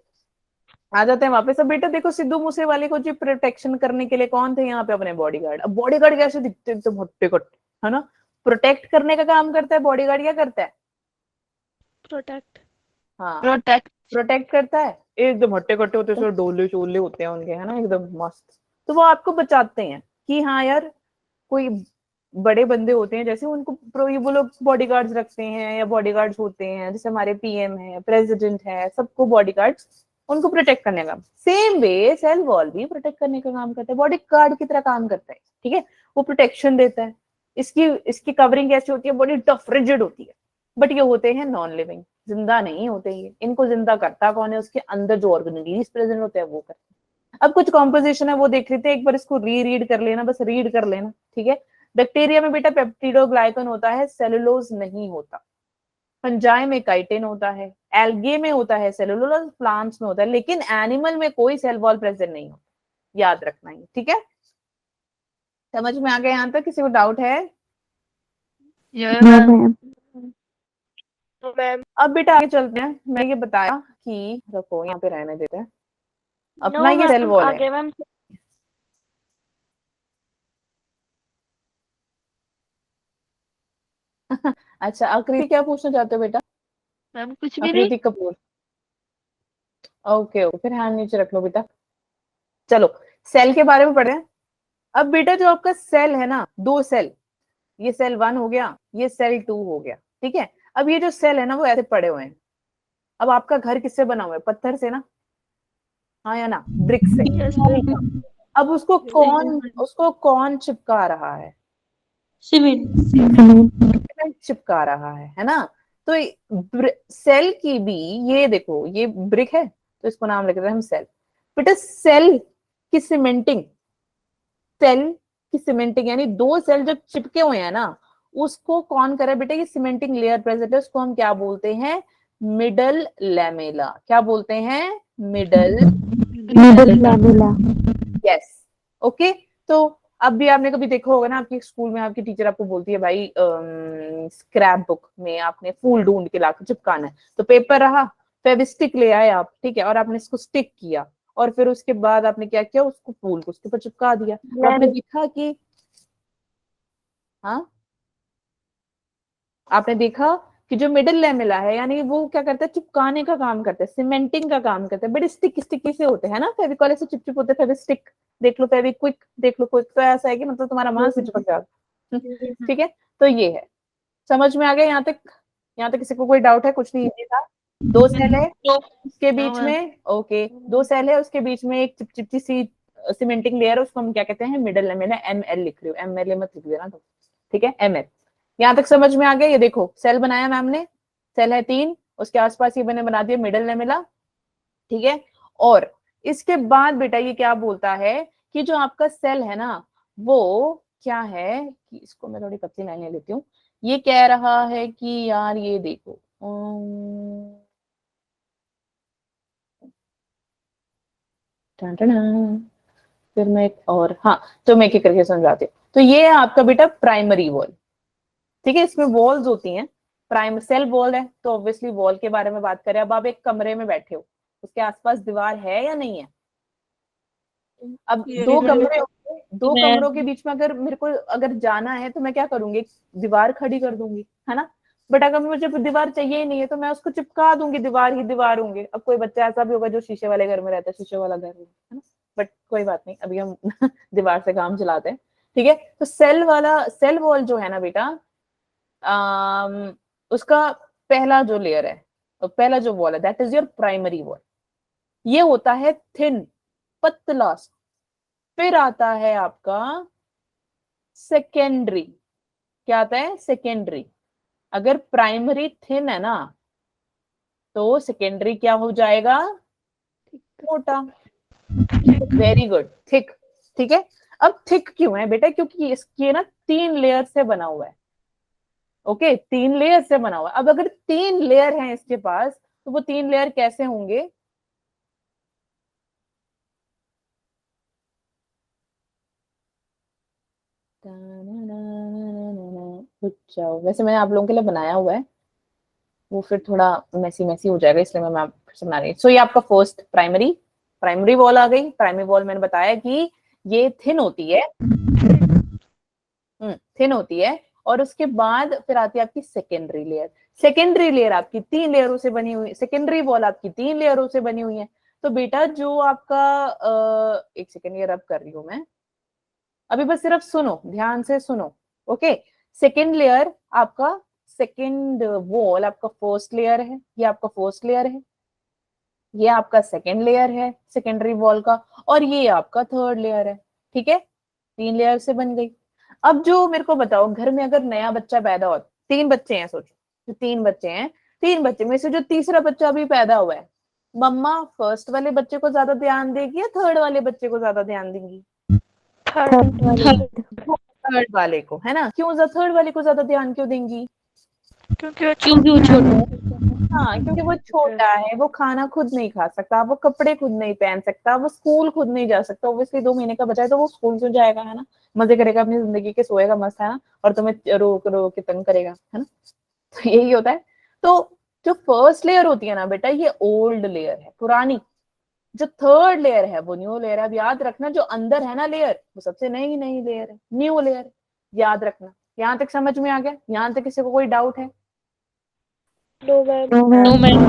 [SPEAKER 1] आ जाते हैं वापस। अब बेटा देखो सिद्धू मूसेवाले को जी प्रोटेक्शन करने के लिए कौन थे यहाँ पे अपने बॉडीगार्ड। अब बॉडीगार्ड कैसे दिखते हैं, एकदम हट्टे कट्टे, है ना। प्रोटेक्ट करने का काम करता है बॉडीगार्ड, क्या करता है,
[SPEAKER 2] प्रोटेक्ट।
[SPEAKER 1] हाँ
[SPEAKER 5] प्रोटेक्ट।
[SPEAKER 1] प्रोटेक्ट करता है, एकदम हट्टे कट्टे होते हैं, डोले शोले होते हैं उनके, है ना, एकदम मस्त। तो वो आपको बचाते हैं कि हाँ यार कोई बड़े बंदे होते हैं जैसे उनको ये वो लोग बॉडीगार्ड्स रखते हैं या बॉडीगार्ड्स होते हैं, जैसे हमारे पीएम है, प्रेसिडेंट है, सबको बॉडीगार्ड्स उनको प्रोटेक्ट करने का। सेम वे सेल वॉल भी प्रोटेक्ट करने का काम करता है, बॉडीगार्ड की तरह काम करता है, ठीक है। वो प्रोटेक्शन देता है। इसकी कवरिंग कैसी होती है, बॉडी टफ रिजिड होती है, बट ये होते हैं नॉन लिविंग, जिंदा नहीं होते ये। इनको जिंदा करता कौन है, उसके अंदर जो ऑर्गेनेलिज प्रेजेंट होते हैं वो करते हैं। अब कुछ कॉम्पोजिशन है वो देख लेते हैं, एक बार इसको रीड कर लेना, बस रीड कर लेना, ठीक है। बैक्टीरिया में बेटा पेप्टिडोग्लाइकन होता है, सेलुलोज नहीं होता। फंजाई में काइटिन होता है, एल्गे में होता है सेलुलोज, प्लांट्स में होता है, लेकिन एनिमल में कोई सेल वॉल प्रेजेंट नहीं होता, याद रखना ही, ठीक है। समझ में आ गया यहाँ तक, किसी को डाउट है।
[SPEAKER 5] ये मैम
[SPEAKER 2] मैम
[SPEAKER 1] अब बेटा आगे चलते हैं। मैं ये बताया कि रखो यहाँ पे रहने देते हैं, अपना ये सेल वॉल है।
[SPEAKER 2] आगे मैम
[SPEAKER 1] अच्छा आकृति क्या पूछना चाहते हो बेटा,
[SPEAKER 5] मैम कुछ भी नहीं।
[SPEAKER 1] आकृति कपूर, ओके ओके फिर हैंड नीचे रख लो बेटा। चलो सेल के बारे में पढ़े हैं। अब बेटा जो आपका सेल है ना, 2 सेल, ये सेल 1 हो गया, ये सेल 2 हो गया, ठीक है। अब ये जो सेल है ना वो ऐसे पड़े हुए हैं। अब आपका घर किससे बना हुआ है, पत्थर से ना, हाँ या ना, ब्रिक से। अब उसको कौन चिपका रहा है,
[SPEAKER 4] सीमेंट
[SPEAKER 1] चिपका रहा है ना। तो सेल की भी, ये देखो ये ब्रिक है तो इसको नाम लिखते हैं हम सेल। बेटा सेल की सीमेंटिंग सेल की सीमेंटिंग, यानी दो सेल जब चिपके हुए हैं ना, उसको कौन करे बेटा, ये सीमेंटिंग लेयर प्रेजेंट है, उसको हम क्या बोलते हैं, मिडल लैमेला। क्या बोलते हैं, मिडल
[SPEAKER 3] लैमेला।
[SPEAKER 1] यस। ओके, तो अब भी आपने कभी देखा होगा ना, आपके स्कूल में आपकी टीचर आपको बोलती है भाई स्क्रैप बुक में आपने फूल ढूंढ के लाकर चिपकाना है, तो पेपर रहा, फेविस्टिक ले आए आप, ठीक है, और आपने इसको स्टिक किया, और फिर उसके बाद आपने क्या किया, उसको फूल को उसके ऊपर चिपका दिया, तो आपने देखा कि, हाँ, आपने देखा कि जो मिडिल लैमेला है, यानी वो क्या करता है, चिपकाने का काम करता है, सीमेंटिंग का काम करता है, बड़े स्टिकी से होते हैं ना, फेविकॉल ऐसे चिपचिप होते हैं, फेविस्टिक देख लो, फेविक्विक देख लो, क्विक तो ऐसा है कि मतलब तुम्हारा मांस से चिपक जाता। ठीक है, तो ये है, समझ में आ गया यहाँ तक? यहाँ तक किसी को कोई डाउट है? कुछ नहीं, इजी था। दो सेल है उसके बीच में, ओके, दो सेल है उसके बीच में एक चिपचिपी सी सीमेंटिंग लेयर है, उसको हम क्या कहते हैं, मिडल लैमेला। ML लिख रही हूँ, MLA मत लिख देना तो, ठीक है, ML। यहाँ तक समझ में आ गया? ये देखो सेल बनाया मैम ने, सेल है 3, उसके आसपास ये मैंने बना दिया मिडल लैमेला, ठीक है। और इसके बाद बेटा ये क्या बोलता है कि जो आपका सेल है ना, वो क्या है कि, इसको मैं थोड़ी पतली लाइनें लेती हूँ, ये कह रहा है कि यार ये देखो, फिर मैं एक और, हाँ, तो मैं एक करके समझाती हूँ। तो ये है आपका बेटा प्राइमरी वॉल, ठीक है, इसमें वॉल्स होती हैं, प्राइम सेल वॉल है तो ऑब्वियसली वॉल के बारे में बात करें। अब आप एक कमरे में बैठे हो, उसके आसपास दीवार है या नहीं है? अब दो कमरे होंगे, दो कमरों के बीच में अगर मेरे को अगर जाना है तो मैं क्या करूंगी, दीवार खड़ी कर दूंगी, है ना। बट अगर मुझे दीवार चाहिए ही नहीं है तो मैं उसको चिपका दूंगी, दीवार ही दीवार होंगे। अब कोई बच्चा ऐसा भी होगा जो शीशे वाले घर में रहता है, शीशे वाला घर है ना, बट कोई बात नहीं, अभी हम दीवार से काम चलाते हैं, ठीक है। तो सेल वाला, सेल वॉल जो है ना बेटा, उसका पहला जो लेयर है, पहला जो वॉल है, that is your primary wall. ये होता है थिन, पतला। फिर आता है आपका सेकेंडरी। क्या आता है? सेकेंडरी। अगर प्राइमरी थिन है ना, तो सेकेंडरी क्या हो जाएगा? मोटा। Very good, thick. ठीक है, अब थिक क्यों है बेटा? क्योंकि इसके ना 3 लेयर से बना हुआ है। ओके, 3 लेयर से बना हुआ है। अब अगर 3 लेयर हैं इसके पास, तो वो 3 लेयर कैसे होंगे? जाओ, वैसे मैंने आप लोगों के लिए बनाया हुआ है, वो फिर थोड़ा मैसी मैसी हो जाएगा, इसलिए मैं आपको फिर से बना रही हूँ। सो ये आपका फर्स्ट प्राइमरी वॉल आ गई। प्राइमरी वॉल मैंने बताया कि ये थिन होती है, थिन होती है। और उसके बाद फिर आती है आपकी सेकेंडरी लेयर। सेकेंडरी लेयर आपकी 3 लेयरों से बनी हुई, सेकेंडरी वॉल आपकी 3 लेयरों से बनी हुई है। तो बेटा जो आपका एक सेकेंड, ये रब कर रही हूं मैं, अभी बस सिर्फ सुनो, ध्यान से सुनो। ओके, सेकेंड लेयर आपका, सेकेंड वॉल आपका फर्स्ट लेयर है, ये आपका फर्स्ट लेयर है, ये आपका सेकेंड लेयर है सेकेंडरी वॉल का, और ये आपका थर्ड लेयर है। ठीक है, 3 लेयर से बन गई। अब जो मेरे को बताओ, घर में अगर नया बच्चा पैदा हो, 3 बच्चे हैं, सोचो, जो 3 बच्चे हैं, 3 बच्चे में से जो तीसरा बच्चा अभी पैदा हुआ है, मम्मा फर्स्ट वाले बच्चे को ज्यादा ध्यान देगी या थर्ड वाले बच्चे को ज्यादा ध्यान देंगी? थर्ड वाले को, है ना। क्यों थर्ड वाले को ज्यादा ध्यान क्यों देंगी?
[SPEAKER 2] क्योंकि वो छोटा है।
[SPEAKER 1] हाँ, क्योंकि वो छोटा है, वो खाना खुद नहीं खा सकता, वो कपड़े खुद नहीं पहन सकता, वो स्कूल खुद नहीं जा सकता। ऑब्वियसली 2 महीने का बच्चा है तो वो स्कूल क्यों जाएगा, है ना, मजे करेगा अपनी जिंदगी के, सोएगा मस्त, है ना, और तुम्हें रोक रोक के तंग करेगा, है ना। तो यही होता है। तो जो फर्स्ट लेयर होती है ना बेटा, ये ओल्ड लेयर है, पुरानी। जो थर्ड लेयर है वो न्यू लेयर है। अब याद रखना, जो अंदर है ना लेयर, वो सबसे नई नई लेयर है, न्यू लेयर, याद रखना। यहाँ तक समझ में आ गया? यहाँ तक किसी को कोई डाउट है?
[SPEAKER 4] No ma'am.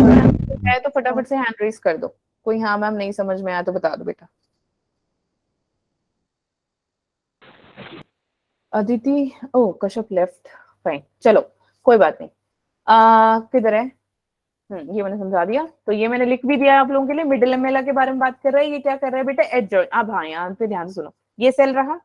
[SPEAKER 1] है तो फटाफट से हैंड रेज कर दो। कोई हाँ मैम नहीं समझ में आया तो बता दो बेटा। अदिति, ओ कश्यप लेफ्ट, फाइन, चलो कोई बात नहीं। किधर है? ये मैंने समझा दिया। तो ये मैंने लिख भी दिया आप लोगों के लिए। मिडिल लैमेला के बारे में बात कर रहा है। ये क्या कर रहा है बेटा? Age joint. अब हाँ, यहाँ पे ध्यान सुनो, ये सेल रहा,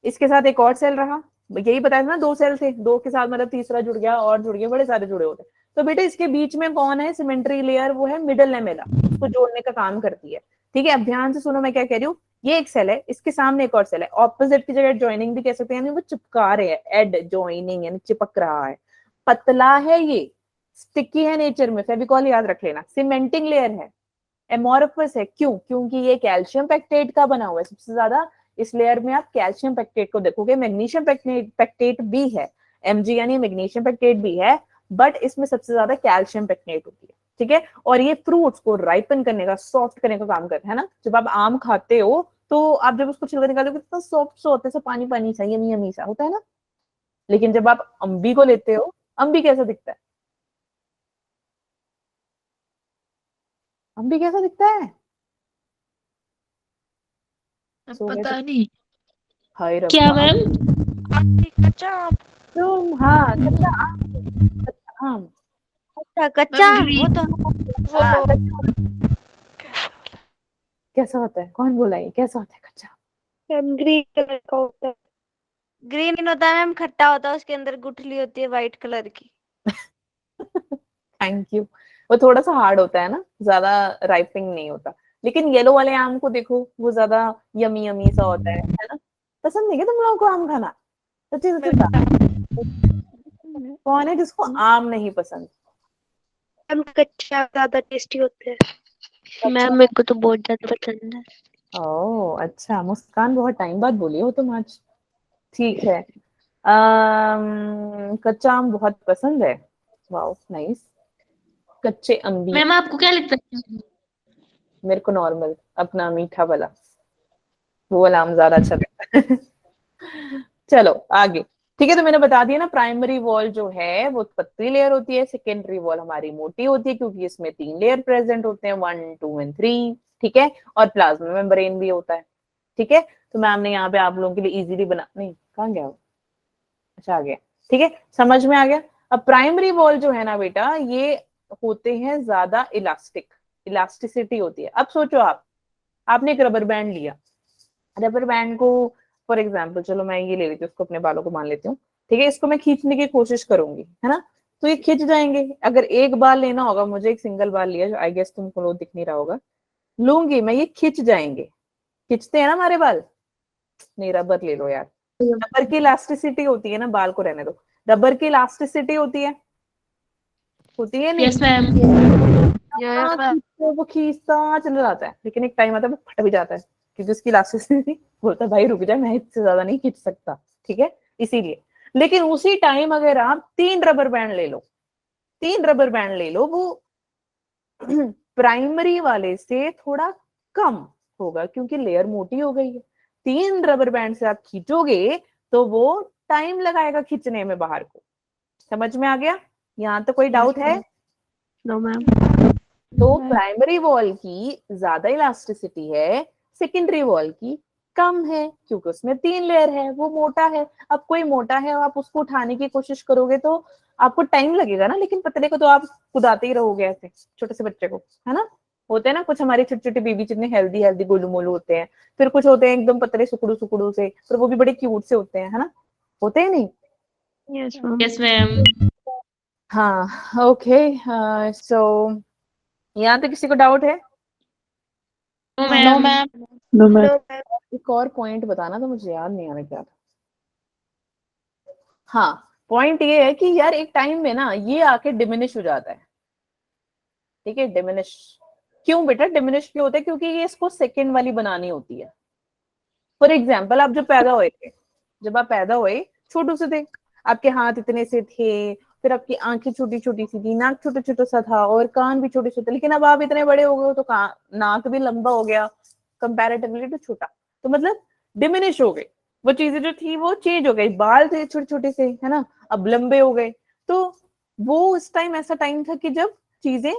[SPEAKER 1] इसके साथ एक और सेल रहा, यही बताया था ना, 2 सेल थे, 2 के साथ मतलब तीसरा जुड़ गया और जुड़ गया, बड़े सारे जुड़े होते हैं। तो बेटा इसके बीच में कौन है? सिमेंट्री लेयर, वो है मिडल लैमेला, उसको जोड़ने का काम करती है। ठीक है, अब ध्यान से सुनो मैं क्या कह रही हूँ। ये एक सेल है, इसके सामने एक और सेल है, ऑपोजिट की जगह ज्वाइनिंग भी कह सकते हैं, यानी वो चिपका रहे हैं, एड ज्वाइनिंग यानी चिपक रहा है। पतला है ये, स्टिकी है नेचर में, फेविकॉल याद रख लेना, सीमेंटिंग लेयर है, एमोरफस है। क्यों? क्योंकि ये कैल्शियम पेक्टेट का बना हुआ है सबसे ज्यादा। इस लेयर में आप कैल्शियम पेक्टेट को देखोगे, मैग्नीशियम पेक्टेट भी है, एमजी यानी मैग्नीशियम पेक्टेट भी है, बट इसमें सबसे ज्यादा कैल्शियम पेक्टेट होती है, ठीक है। और ये फ्रूट्स को राइपन करने का, सॉफ्ट करने का काम करता है ना। जब आप आम खाते हो तो आप जब उसको छिलका निकालोगे तो सॉफ्ट सा होता है, पानी पानी सा, यमी यमी सा होता है ना। लेकिन जब आप अम्बी को लेते हो, अम्बी कैसा दिखता है? अम्बी कैसा दिखता है? सो गए
[SPEAKER 5] पता
[SPEAKER 1] तो
[SPEAKER 5] नहीं।
[SPEAKER 1] हाय
[SPEAKER 4] क्या
[SPEAKER 1] रब्बा।
[SPEAKER 4] मैम?
[SPEAKER 2] कच्चा आम।
[SPEAKER 1] तुम हाँ, कच्चा आम, कच्चा आम।
[SPEAKER 2] अच्छा कच्चा आम,
[SPEAKER 5] green।
[SPEAKER 2] वो तो
[SPEAKER 1] हाँ,
[SPEAKER 2] वो
[SPEAKER 1] कच्चा आम। कैसा होता है? कौन बोला ये कैसा होता है कच्चा आम?
[SPEAKER 2] ग्रीन कलर का होता है। ग्रीन होता है मैम, खट्टा होता है, उसके अंदर गुठली होती है व्हाइट कलर की।
[SPEAKER 1] Thank you. वो थोड़ा सा हार्ड होता है ना, ज्यादा राइपिंग नहीं होता। लेकिन येलो वाले आम को देखो, वो ज्यादा यमी यमी सा होता है ना। पसंद नहीं क्या तुम लोगों को आम खाना? सच्ची सच्ची बता, कौन है जिसको आम नहीं पसंद?
[SPEAKER 2] मैम कच्चा ज्यादा टेस्टी होते हैं।
[SPEAKER 1] कच्चा?
[SPEAKER 2] मैम मेरे को तो बहुत ज्यादा पसंद है।
[SPEAKER 1] ओह अच्छा, मुस्कान बहुत टाइम बाद बोली हो तुम आज। ठीक है। कच्चा आम बहुत पसंद है, वाओ नाइस। कच्चे अम्बी।
[SPEAKER 4] मैम आपको क्या लगता है?
[SPEAKER 1] मेरे को नॉर्मल अपना मीठा वाला, वो वाला आम ज्यादा अच्छा लगता है। चलो आगे। ठीक है, तो मैंने बता दिया ना, प्राइमरी वॉल जो है वो पतली लेयर होती है, सेकेंडरी वॉल हमारी मोटी होती है, क्योंकि इसमें 3 लेयर प्रेजेंट होते हैं, 1 2 एंड 3, ठीक है। और प्लाज्मा मेम्ब्रेन भी होता है, ठीक है। तो मैम ने यहाँ पे आप लोगों के लिए इजीली बना, नहीं कहाँ गया वो, अच्छा आ गया, ठीक है, समझ में आ गया। अब प्राइमरी वॉल जो है ना बेटा, ये होते हैं ज्यादा इलास्टिक, इलास्टिसिटी होती है। अब सोचो आपने एक रबर बैंड लिया, रबर बैंड को फॉर एग्जाम्पल, चलो मैं ये ले लेती हूँ, उसको अपने बालों को मान लेती हूँ, ठीक है। इसको मैं खींचने की कोशिश करूंगी, है ना, तो ये खिंच जाएंगे। अगर एक बाल लेना होगा मुझे, एक सिंगल बाल लिया, जो आई गेस तुमको वो दिख नहीं रहा होगा, लूंगी मैं, ये खिंच जाएंगे। खिंचते हैं ना हमारे बाल? नहीं, रबर ले लो यार, रबर की इलास्टिसिटी होती है ना, बाल को रहने दो, रबर की इलास्टिसिटी होती है नहीं?
[SPEAKER 4] Yes ma'am.
[SPEAKER 1] वो खींचता चला जाता है, लेकिन एक टाइम आता है वो फट भी जाता है, क्योंकि उसकी इलास्टिसिटी बोलता है भाई रुक जा, मैं इससे ज्यादा नहीं खींच सकता, ठीक है, इसीलिए। लेकिन उसी टाइम अगर आप 3 रबर बैंड ले लो, 3 रबर बैंड ले लो, वो प्राइमरी वाले से थोड़ा कम होगा, क्योंकि लेयर मोटी हो गई है। 3 रबर बैंड से आप खींचोगे तो वो टाइम लगाएगा खींचने में बाहर को। समझ में आ गया? यहाँ तो कोई डाउट है?
[SPEAKER 2] No ma'am.
[SPEAKER 1] तो प्राइमरी वॉल की ज्यादा इलास्टिसिटी है, सेकेंडरी वॉल की कम है, क्योंकि उसमें 3 लेयर है, वो मोटा है। अब कोई मोटा है और आप उसको उठाने की कोशिश करोगे तो आपको टाइम लगेगा ना, लेकिन पतले को तो आप कुदाते ही रहोगे ऐसे, छोटे से बच्चे को, है ना। होते हैं ना कुछ हमारे छोटे छोटे बेबी, जितने हेल्दी हेल्दी गोलू मोलू होते हैं, फिर कुछ होते हैं एकदम पतले सुकड़ू सुकड़ू से, पर वो भी बड़े क्यूट से होते हैं, है ना, होते हैं नहीं?
[SPEAKER 2] Yes ma'am.
[SPEAKER 4] Yes ma'am.
[SPEAKER 1] हाँ ओके। सो यहाँ तो किसी को डाउट है?
[SPEAKER 4] No
[SPEAKER 6] no
[SPEAKER 4] ma'am.
[SPEAKER 6] Ma'am.
[SPEAKER 2] No ma'am.
[SPEAKER 1] एक और पॉइंट बताना, तो मुझे याद नहीं आ रहा क्या था। हाँ, पॉइंट ये है कि यार एक टाइम में ना ये आके डिमिनिश हो जाता है, ठीक है, डिमिनिश। क्यों बेटा डिमिनिश क्यों होता है? क्योंकि ये इसको सेकंड वाली बनानी होती है। फॉर एग्जाम्पल, आप जब पैदा हुए थे, जब आप पैदा हुए छोटू से थे, आपके हाथ इतने से थे, फिर आपकी आंखें छोटी छोटी सी थी, नाक छोटा छोटा सा था, और कान भी छोटे छोटे, लेकिन अब आप इतने बड़े हो गए हो तो नाक भी लंबा हो गया कंपैरेटिवली टू छोटा, तो मतलब डिमिनिश हो गई वो चीजें जो थी, वो चेंज हो गई। बाल थे छोटे छोटे से, है ना, अब लंबे हो गए। तो वो उस टाइम ऐसा टाइम था कि जब चीजें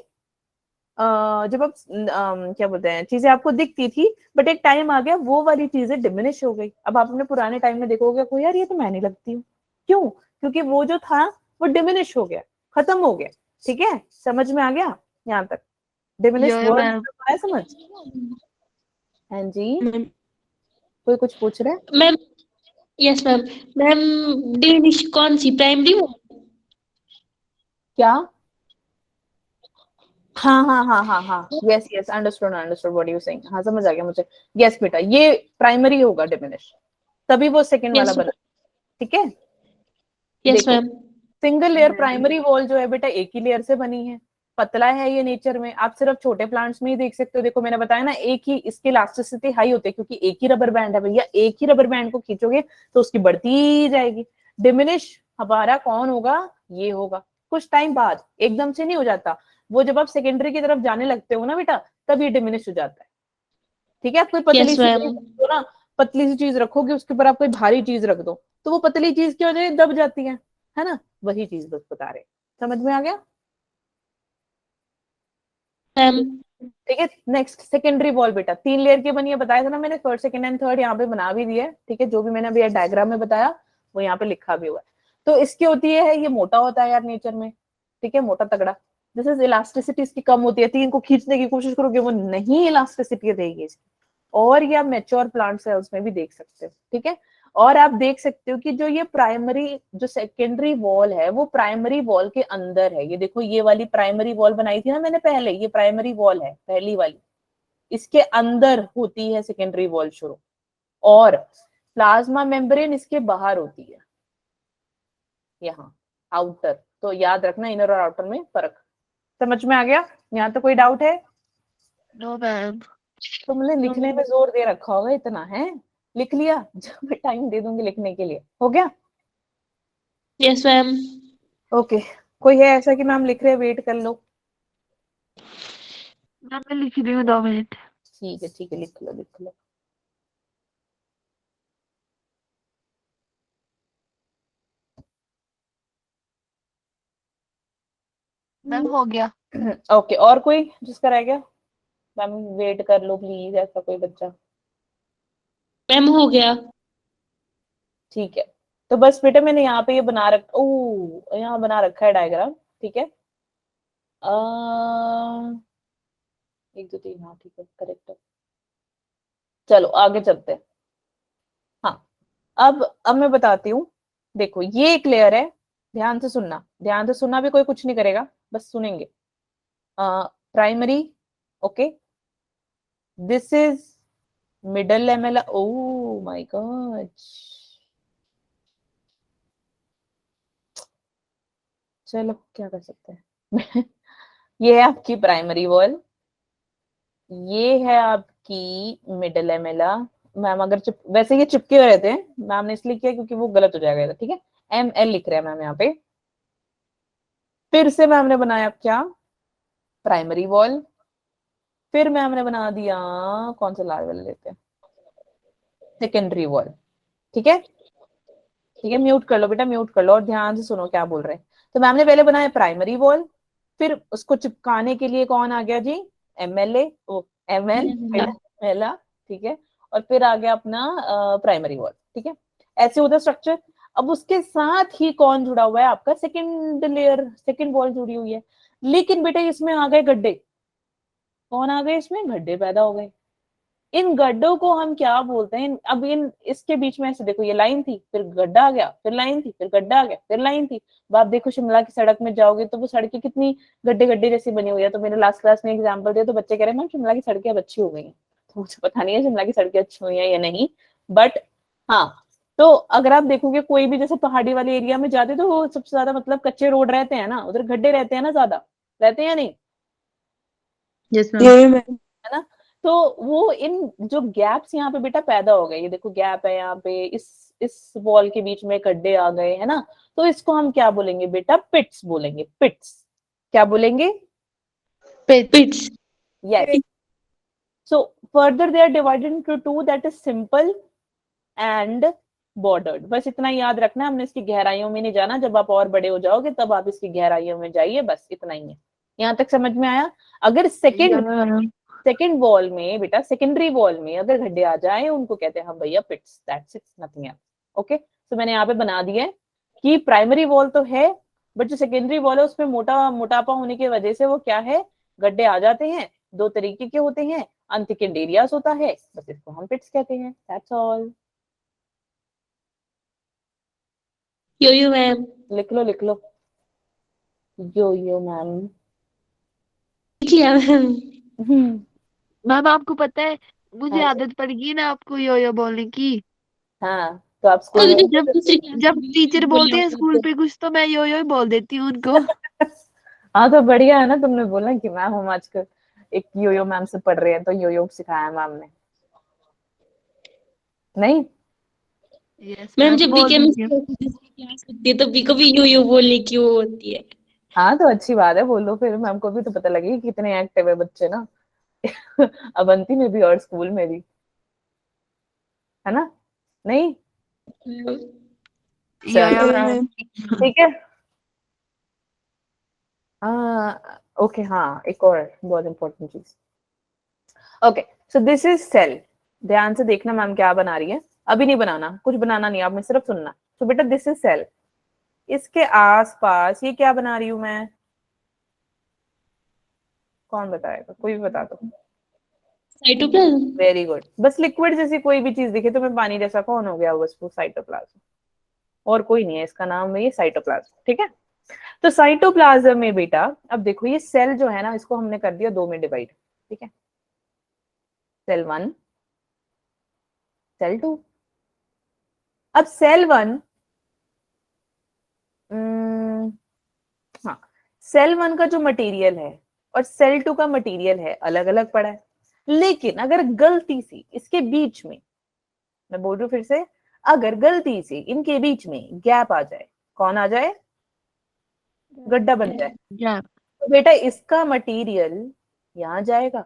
[SPEAKER 1] जब आप क्या बोलते हैं, चीजें आपको दिखती थी, बट एक टाइम आ गया वो वाली चीजें डिमिनिश हो गई। अब आप अपने पुराने टाइम में देखोगे को यार ये तो मैं नहीं लगती हूँ, क्यों? क्योंकि वो जो था वो डिमिनिश हो गया, खत्म हो गया, ठीक है। समझ में आ गया यहाँ तक? डिमिनिश वर्ड आया समझ? हाँ जी, कोई कुछ पूछ रहा है?
[SPEAKER 4] Ma'am yes ma'am. Ma'am diminish कौन सी, प्राइमरी?
[SPEAKER 1] क्या? हाँ हाँ हाँ हाँ हाँ, yes yes, understood understood what you saying, हाँ समझ आ गया मुझे। यस बेटा, ये प्राइमरी होगा डिमिनिश, तभी वो सेकंड वाला
[SPEAKER 4] यस
[SPEAKER 1] बना, ठीक है।
[SPEAKER 4] यस
[SPEAKER 1] देखो,
[SPEAKER 4] ma'am.
[SPEAKER 1] Single layer primary wall जो है बेटा एक ही लेयर से बनी है, पतला है ये नेचर में, आप सिर्फ छोटे प्लांट्स में ही देख सकते हो। देखो मैंने बताया ना, एक ही इसकी इलास्टिसिटी हाई होती है क्योंकि एक ही रबर बैंड है भैया, एक ही रबर बैंड को खींचोगे तो उसकी बढ़ती जाएगी। डिमिनिश हमारा कौन होगा, ये होगा। कुछ टाइम बाद, एकदम से नहीं हो जाता, वो जब आप सेकेंडरी की तरफ जाने लगते हो ना बेटा, तब ये डिमिनिश हो जाता है, ठीक है। आप कोई पतली
[SPEAKER 4] यस
[SPEAKER 1] सी
[SPEAKER 4] मैम।
[SPEAKER 1] चीज रखो ना, पतली सी चीज रखोगे, उसके ऊपर आप कोई भारी चीज रख दो, तो वो पतली चीज की वजह से दब जाती है ना, वही चीज बस बता रहे, समझ में आ गया।
[SPEAKER 4] मैम।
[SPEAKER 1] ठीक है, नेक्स्ट सेकेंडरी वॉल बेटा 3 लेयर की बनी है, बताया था ना मैंने, फर्स्ट सेकंड एंड थर्ड यहाँ पे बना भी दिया है, ठीक है। जो भी मैंने अभी डायग्राम में बताया वो यहाँ पे लिखा भी हुआ है। तो इसकी होती है, ये मोटा होता है यार नेचर में, ठीक है, मोटा तगड़ा। जैसे इलास्टिसिटी इसकी कम होती है, 3 को खींचने की कोशिश करोगे वो नहीं इलास्टिसिटी देगी इसकी। और ये आप मेच्योर प्लांट सेल्स में भी देख सकते हो, ठीक है। और आप देख सकते हो कि जो ये प्राइमरी, जो सेकेंडरी वॉल है वो प्राइमरी वॉल के अंदर है। ये देखो, ये वाली प्राइमरी वॉल बनाई थी ना मैंने पहले, ये प्राइमरी वॉल है पहली वाली, इसके अंदर होती है सेकेंडरी वॉल शुरू, और प्लाज्मा मेम्ब्रेन इसके बाहर होती है, यहाँ आउटर। तो याद रखना इनर और आउटर में फर्क, समझ में आ गया। यहाँ तो कोई डाउट है?
[SPEAKER 5] No ma'am.
[SPEAKER 1] तुमने लिखने में जोर दे रखा होगा, इतना है, लिख लिया। जब मैं टाइम दे दूंगी लिखने के लिए, हो गया।
[SPEAKER 4] Yes ma'am.
[SPEAKER 1] ओके, कोई है ऐसा कि मैम लिख रहे, वेट कर लो।
[SPEAKER 5] मैम मैं लिख रही हूँ, 2 मिनट।
[SPEAKER 1] ठीक है, लिख लो लिख लो।
[SPEAKER 5] मैम हो गया।
[SPEAKER 1] ओके, और कोई जिसका रह गया? मैम वेट कर लो प्लीज, ऐसा कोई बच्चा?
[SPEAKER 4] मैम हो गया।
[SPEAKER 1] ठीक है, तो बस बेटा मैंने यहाँ पे ये बना रखा, ओ यहाँ बना रखा है डायग्राम, ठीक है। 1 2 3, हाँ ठीक है, करेक्ट है। चलो आगे चलते हैं। हाँ, अब मैं बताती हूँ। देखो ये एक लेयर है, ध्यान से सुनना, ध्यान से सुनना, भी कोई कुछ नहीं करेगा, बस सुनेंगे। Primary, okay, this is middle lamella, oh my God, चलो क्या कर सकते हैं। ये है आपकी प्राइमरी वॉल, ये है आपकी मिडल लेमेला। मैम अगर वैसे ये चिपके हुए रहते हैं, मैम ने इसलिए किया क्योंकि वो गलत हो जाएगा, ठीक है। ML लिख रहे हैं मैम यहाँ पे। फिर से मैम ने बनाया क्या, प्राइमरी वॉल। फिर मैम ने बना दिया, कौन सा लाल वाला लेते हैं, सेकेंडरी वॉल, ठीक है। ठीक है, म्यूट कर लो बेटा, म्यूट कर लो और ध्यान से सुनो क्या बोल रहे हैं। तो मैम ने पहले बनाया प्राइमरी वॉल, फिर उसको चिपकाने के लिए कौन आ गया जी, MLA, ओ ML, पहला, ठीक है। और फिर आ गया अपना प्राइमरी वॉल, ठीक है। ऐसे होता स्ट्रक्चर। अब उसके साथ ही कौन जुड़ा हुआ है, आपका सेकेंड लेयर, सेकेंड वॉल जुड़ी हुई है। लेकिन बेटा इसमें आ गए गड्ढे, कौन आ गए इसमें, गड्ढे पैदा हो गए। इन गड्ढों को हम क्या बोलते हैं, अब इन इसके बीच में ऐसे देखो, ये लाइन थी, फिर गड्ढा आ गया, फिर लाइन थी, फिर गड्ढा आ गया, फिर लाइन थी। अब आप देखो शिमला की सड़क में जाओगे तो वो सड़कें कितनी गड्ढे गड्ढे जैसी बनी हुई है। तो मैंने लास्ट क्लास में एग्जाम्पल दिया तो बच्चे कह रहे हैं मैम शिमला की सड़कें अब अच्छी हो गई हैं। तो मुझे पता नहीं है शिमला की सड़कें अच्छी हुई है या नहीं, बट हाँ, तो अगर आप देखोगे कोई भी जैसे पहाड़ी वाले एरिया में जाते तो वो सबसे ज्यादा मतलब कच्चे रोड रहते हैं ना, उधर गड्ढे रहते हैं ना, ज्यादा रहते हैं या नहीं,
[SPEAKER 6] यस मैम।
[SPEAKER 1] है ना। तो वो इन जो गैप्स यहाँ पे बेटा पैदा हो गए, ये देखो गैप है यहाँ पे, इस वॉल के बीच में गड्ढे आ गए, है ना। तो इसको हम क्या बोलेंगे बेटा, पिट्स बोलेंगे, पिट्स। क्या बोलेंगे,
[SPEAKER 4] pits.
[SPEAKER 1] Yes. So further they are divided into two, that is simple and bordered. बस इतना याद रखना, हमने इसकी गहराइयों में नहीं जाना, जब आप और बड़े हो जाओगे तब आप इसकी गहराइयों में जाइए, बस इतना ही है। यहाँ तक समझ में आया। अगर सेकेंड वॉल में बेटा, सेकेंडरी वॉल में अगर गड्ढे आ जाए उनको कहते हैं हम भैया pits, that's it, nothing else. Okay, तो मैंने यहाँ पे बना दिया है कि प्राइमरी वॉल तो है, बट जो सेकेंडरी वॉल है उसमें मोटापा होने की वजह से वो क्या है, गड्ढे आ जाते हैं। 2 तरीके के होते हैं, अनथिकन्ड एरियाज होता है, बस इसको हम पिट्स कहते हैं, दैट्स ऑल।
[SPEAKER 4] Yo ma'am.
[SPEAKER 1] लिख लो लिख लो, यो मैम।
[SPEAKER 4] लिख लिया मैम।
[SPEAKER 5] मैम आपको पता है मुझे
[SPEAKER 1] हाँ
[SPEAKER 5] आदत पड़ गई ना आपको यो यो बोलने की।
[SPEAKER 1] हाँ, तो आप
[SPEAKER 4] तो
[SPEAKER 1] स्कूल में
[SPEAKER 4] जब
[SPEAKER 5] जब
[SPEAKER 4] दूसरी क्लास
[SPEAKER 5] जब
[SPEAKER 4] में
[SPEAKER 5] टीचर
[SPEAKER 4] बोल
[SPEAKER 5] बोलते हैं स्कूल पे कुछ तो मैं यो यो ही बोल देती हूँ उनको।
[SPEAKER 1] हाँ तो बढ़िया है ना, तुमने बोला कि मैम हम आजकल एक योयो मैम से पढ़ रहे हैं तो योयो सिखाया मैम ने, नहीं?
[SPEAKER 5] यस
[SPEAKER 4] मैम
[SPEAKER 5] मैम
[SPEAKER 4] जब भी
[SPEAKER 5] बोल दीजिए।
[SPEAKER 4] केमिस्ट्री दूसरी क्लास होती है तो भी कभी यो बोलने की वो होती है।
[SPEAKER 1] हाँ तो अच्छी बात है, बोलो फिर, मैम को भी तो पता लगे कि कितने एक्टिव है बच्चे ना। अवंती में भी और स्कूल में भी, है ना? नहीं?
[SPEAKER 5] यो
[SPEAKER 1] चलो
[SPEAKER 5] यो मैम।
[SPEAKER 1] ठीक है। ओके, हाँ एक और बहुत इंपॉर्टेंट चीज। Okay, so this is cell. ध्यान से देखना मैम क्या बना रही है, अभी नहीं बनाना, कुछ बनाना नहीं, आपने सिर्फ सुनना। तो बेटा दिस इज सेल, इसके आसपास ये क्या बना रही हूं मैं? कौन बताएगा, कोई भी बता दो।
[SPEAKER 4] साइटोप्लाज्म।
[SPEAKER 1] वेरी गुड, बस लिक्विड जैसी कोई भी चीज दिखे तो मैं पानी जैसा कौन हो गया, बस वो साइटोप्लाज्म, और कोई नहीं है, इसका नाम है ये साइटोप्लाज्म। ठीक है, तो साइटोप्लाज्म में बेटा अब देखो ये सेल जो है ना, इसको हमने कर दिया दो में डिवाइड। ठीक है, सेल 1, सेल 2। अब सेल 1, हाँ, सेल 1 का जो मटेरियल है और सेल 2 का मटेरियल है अलग अलग पड़ा है, लेकिन अगर गलती से इसके बीच में, मैं बोल रही हूँ फिर से, अगर गलती से इनके बीच में गैप आ जाए, कौन आ जाए, गड्ढा बन जाए,
[SPEAKER 5] या
[SPEAKER 1] तो बेटा इसका मटेरियल यहाँ जाएगा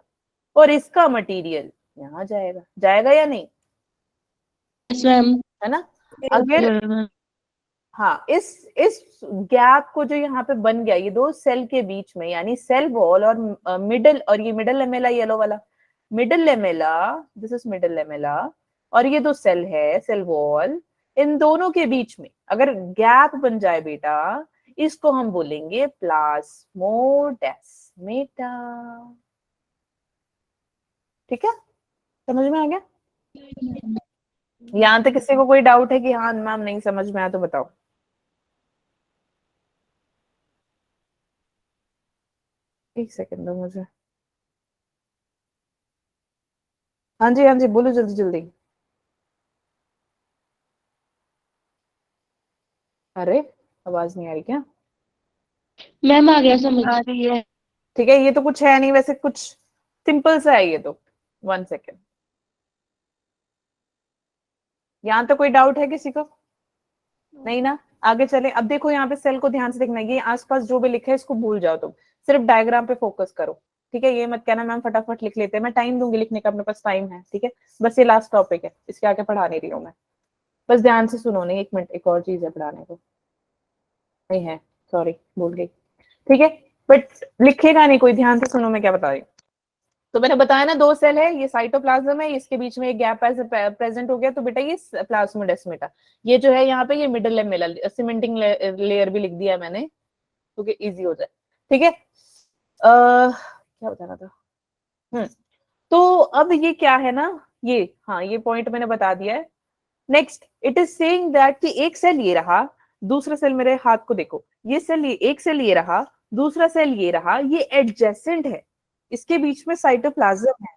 [SPEAKER 1] और इसका मटेरियल यहाँ जाएगा, जाएगा या नहीं?
[SPEAKER 4] Yes ma'am.
[SPEAKER 1] है ना? अगर
[SPEAKER 5] मैम।
[SPEAKER 1] हाँ, इस गैप को जो यहाँ पे बन गया, ये दो सेल के बीच में, यानी सेल वॉल और मिडल, और ये मिडल लेमेला येलो वाला, middle lamella, this is middle lamella, और ये दो सेल है, सेल वॉल, इन दोनों के बीच में अगर गैप बन जाए बेटा, इसको हम बोलेंगे प्लाज्मोडेस्मेटा। ठीक है, समझ में आ गया? यहाँ तक किसी को कोई डाउट है कि हाँ मैम नहीं समझ में आया तो बताओ। एक सेकंड दो मुझे। हाँ जी हाँ जी, बोलो जल्दी जल्दी। अरे, आवाज नहीं आ रही क्या?
[SPEAKER 4] मैम आ गया समझ।
[SPEAKER 5] आ रही है।
[SPEAKER 1] ठीक है, ये तो कुछ है नहीं वैसे, कुछ सिंपल सा है ये तो। 1 सेकंड, यहाँ तो कोई डाउट है किसी को? नहीं ना? आगे चले। अब देखो यहाँ पे सेल को ध्यान से देखना, ये आसपास जो भी लिखा है इसको भूल जाओ, तुम सिर्फ डायग्राम पे फोकस करो। ठीक है, ये मत कहना मैम फटाफट लिख लेते हैं, मैं टाइम दूंगी लिखने का, अपने पास टाइम है। ठीक है, बस ये लास्ट टॉपिक है, इसके आगे पढ़ा नहीं रही हूँ मैं, बस ध्यान से सुनो। नहीं, 1 मिनट, एक और चीज है पढ़ाने को, नहीं है, सॉरी भूल गई। ठीक है, बट लिखेगा नहीं कोई, ध्यान से सुनो मैं क्या बता रही हूँ। तो मैंने बताया ना, दो सेल है, ये साइटोप्लाज्म है, इसके बीच में एक गैप ऐसे प्रेजेंट हो गया, तो बेटा ये प्लाज्मोडेस्मेटा। ये जो है यहाँ पे, ये मिडल लेमेला, सीमेंटिंग लेयर भी लिख दिया मैंने क्योंकि इजी हो जाए। ठीक है, क्या बताना था? तो अब ये क्या है ना, ये, हाँ ये पॉइंट मैंने बता दिया है। Next, it is saying that कि एक सेल ये रहा, दूसरा सेल, मेरे हाथ को देखो, ये सेल, ये एक सेल ये रहा, दूसरा सेल ये रहा, ये एडजेसेंट है, इसके बीच में साइटोप्लाज्म है।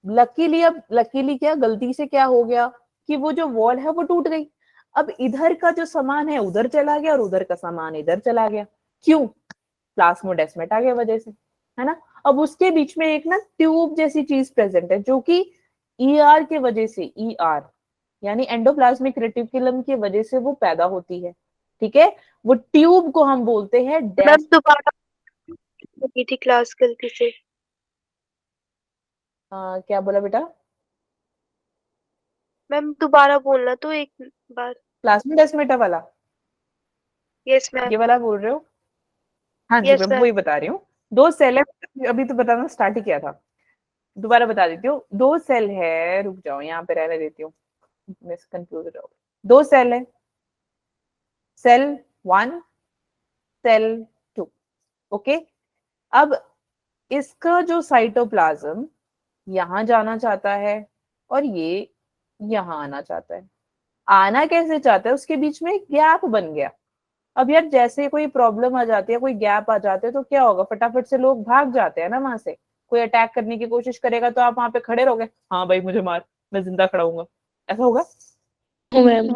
[SPEAKER 1] लकीली, अब लकीली क्या, गलती से क्या हो गया कि वो जो वॉल है वो टूट गई, अब इधर का जो सामान है उधर चला गया और उधर का सामान इधर चला गया। क्यों? प्लाज्मोडेस्मेटा की वजह से, है ना? अब उसके बीच में एक ना ट्यूब जैसी चीज प्रेजेंट है, जो कि ईआर के वजह से, ईआर यानी एंडोप्लाज्मिक रेटिकुलम की वजह से वो पैदा होती है। ठीक है, वो ट्यूब को हम बोलते हैं
[SPEAKER 2] मैम दोबारा की थी क्लास गलती से।
[SPEAKER 1] क्या बोला बेटा?
[SPEAKER 2] मैम दोबारा बोलना तो एक बार।
[SPEAKER 1] प्लाज्मोडेस्मेटा वाला,
[SPEAKER 2] यस मैम।
[SPEAKER 1] ये वाला बोल रहे हो? हाँ जी,
[SPEAKER 2] यस
[SPEAKER 1] मैं
[SPEAKER 2] मैम।
[SPEAKER 1] वही बता रही हूँ। दो सेल है, अभी तो बताना स्टार्ट ही किया था, दोबारा बता देती हूँ। दो सेल है, रुक जाओ यहाँ पे रहने देती हूँ, मिस कंफ्यूज रहो। दो सेल है, सेल 1, सेल 2। ओके, अब इसका जो साइटोप्लाज्म यहाँ जाना चाहता है और ये यहाँ आना चाहता है। आना कैसे चाहता है, उसके बीच में एक गैप बन गया, अब यार जैसे कोई प्रॉब्लम आ जाती है, कोई गैप आ जाते है, तो क्या होगा, फटाफट से लोग भाग जाते हैं ना वहां से। कोई अटैक करने की कोशिश करेगा तो आप वहां पे खड़े रहोगे, हाँ भाई मुझे मार, मैं जिंदा खड़ा हूंगा, ऐसा होगा?
[SPEAKER 4] No ma'am.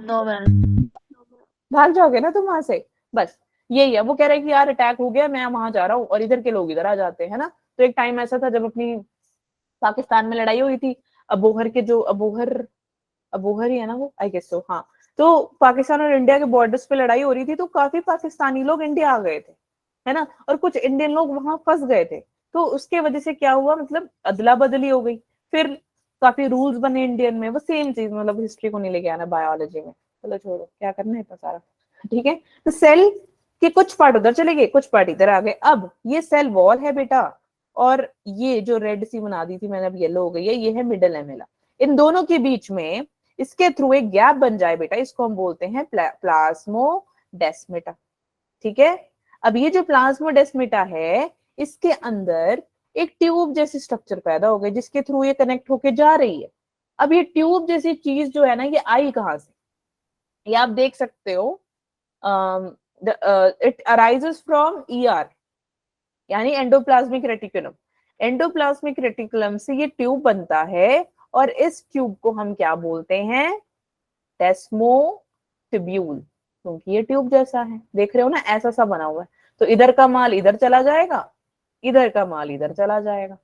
[SPEAKER 5] No ma'am.
[SPEAKER 1] भाग जाओगे ना तुम वहां से। बस यही है, वो कह रहे हैं कि यार अटैक हो गया, मैं वहां जा रहा हूँ, और इधर के लोग इधर आ जाते हैं ना। तो एक टाइम ऐसा था जब अपनी पाकिस्तान में लड़ाई हुई थी, अबोहर के जो अबोहर अबोहर ही है ना वो, आई गेस सो, हाँ। तो पाकिस्तान और इंडिया के बॉर्डर्स पे लड़ाई हो रही थी, तो काफी पाकिस्तानी लोग इंडिया आ गए थे, है ना, और कुछ इंडियन लोग वहां फंस गए थे। तो उसके वजह से क्या हुआ, मतलब अदला बदली हो गई। फिर काफी रूल्स बने इंडियन में, वो सेम चीज, मतलब हिस्ट्री को नहीं लेके आना बायोलॉजी में, चलो छोड़ो, क्या करना है इतना सारा। ठीक है, तो सेल के कुछ पार्ट उधर चले गए, कुछ पार्ट इधर आ गए। अब ये सेल वॉल है बेटा, और ये जो रेड सी बना दी थी मैंने, अब येलो हो गई है, ये है मिडल एमेला। इन दोनों के बीच में इसके थ्रू एक गैप बन जाए बेटा, इसको हम बोलते हैं प्लाज्मोडेस्माटा। ठीक है, अब ये जो प्लाज्मोडेस्माटा है, इसके अंदर एक ट्यूब जैसी स्ट्रक्चर पैदा हो गई, जिसके थ्रू ये कनेक्ट होके जा रही है। अब ये ट्यूब जैसी चीज जो है ना, ये आई कहां से, ये आप देख सकते हो, इट अराइजेस फ्रॉम ईआर, यानी एंडोप्लाज्मिक रेटिकुलम। एंडोप्लाज्मिक रेटिकुलम से ये ट्यूब बनता है, और इस ट्यूब को हम क्या बोलते हैं, डेस्मोटिब्यूल, क्योंकि ये ट्यूब जैसा है, देख रहे हो ना, ऐसा सा बना हुआ है। तो इधर का माल इधर चला जाएगा, इधर का माल इधर चला जाएगा,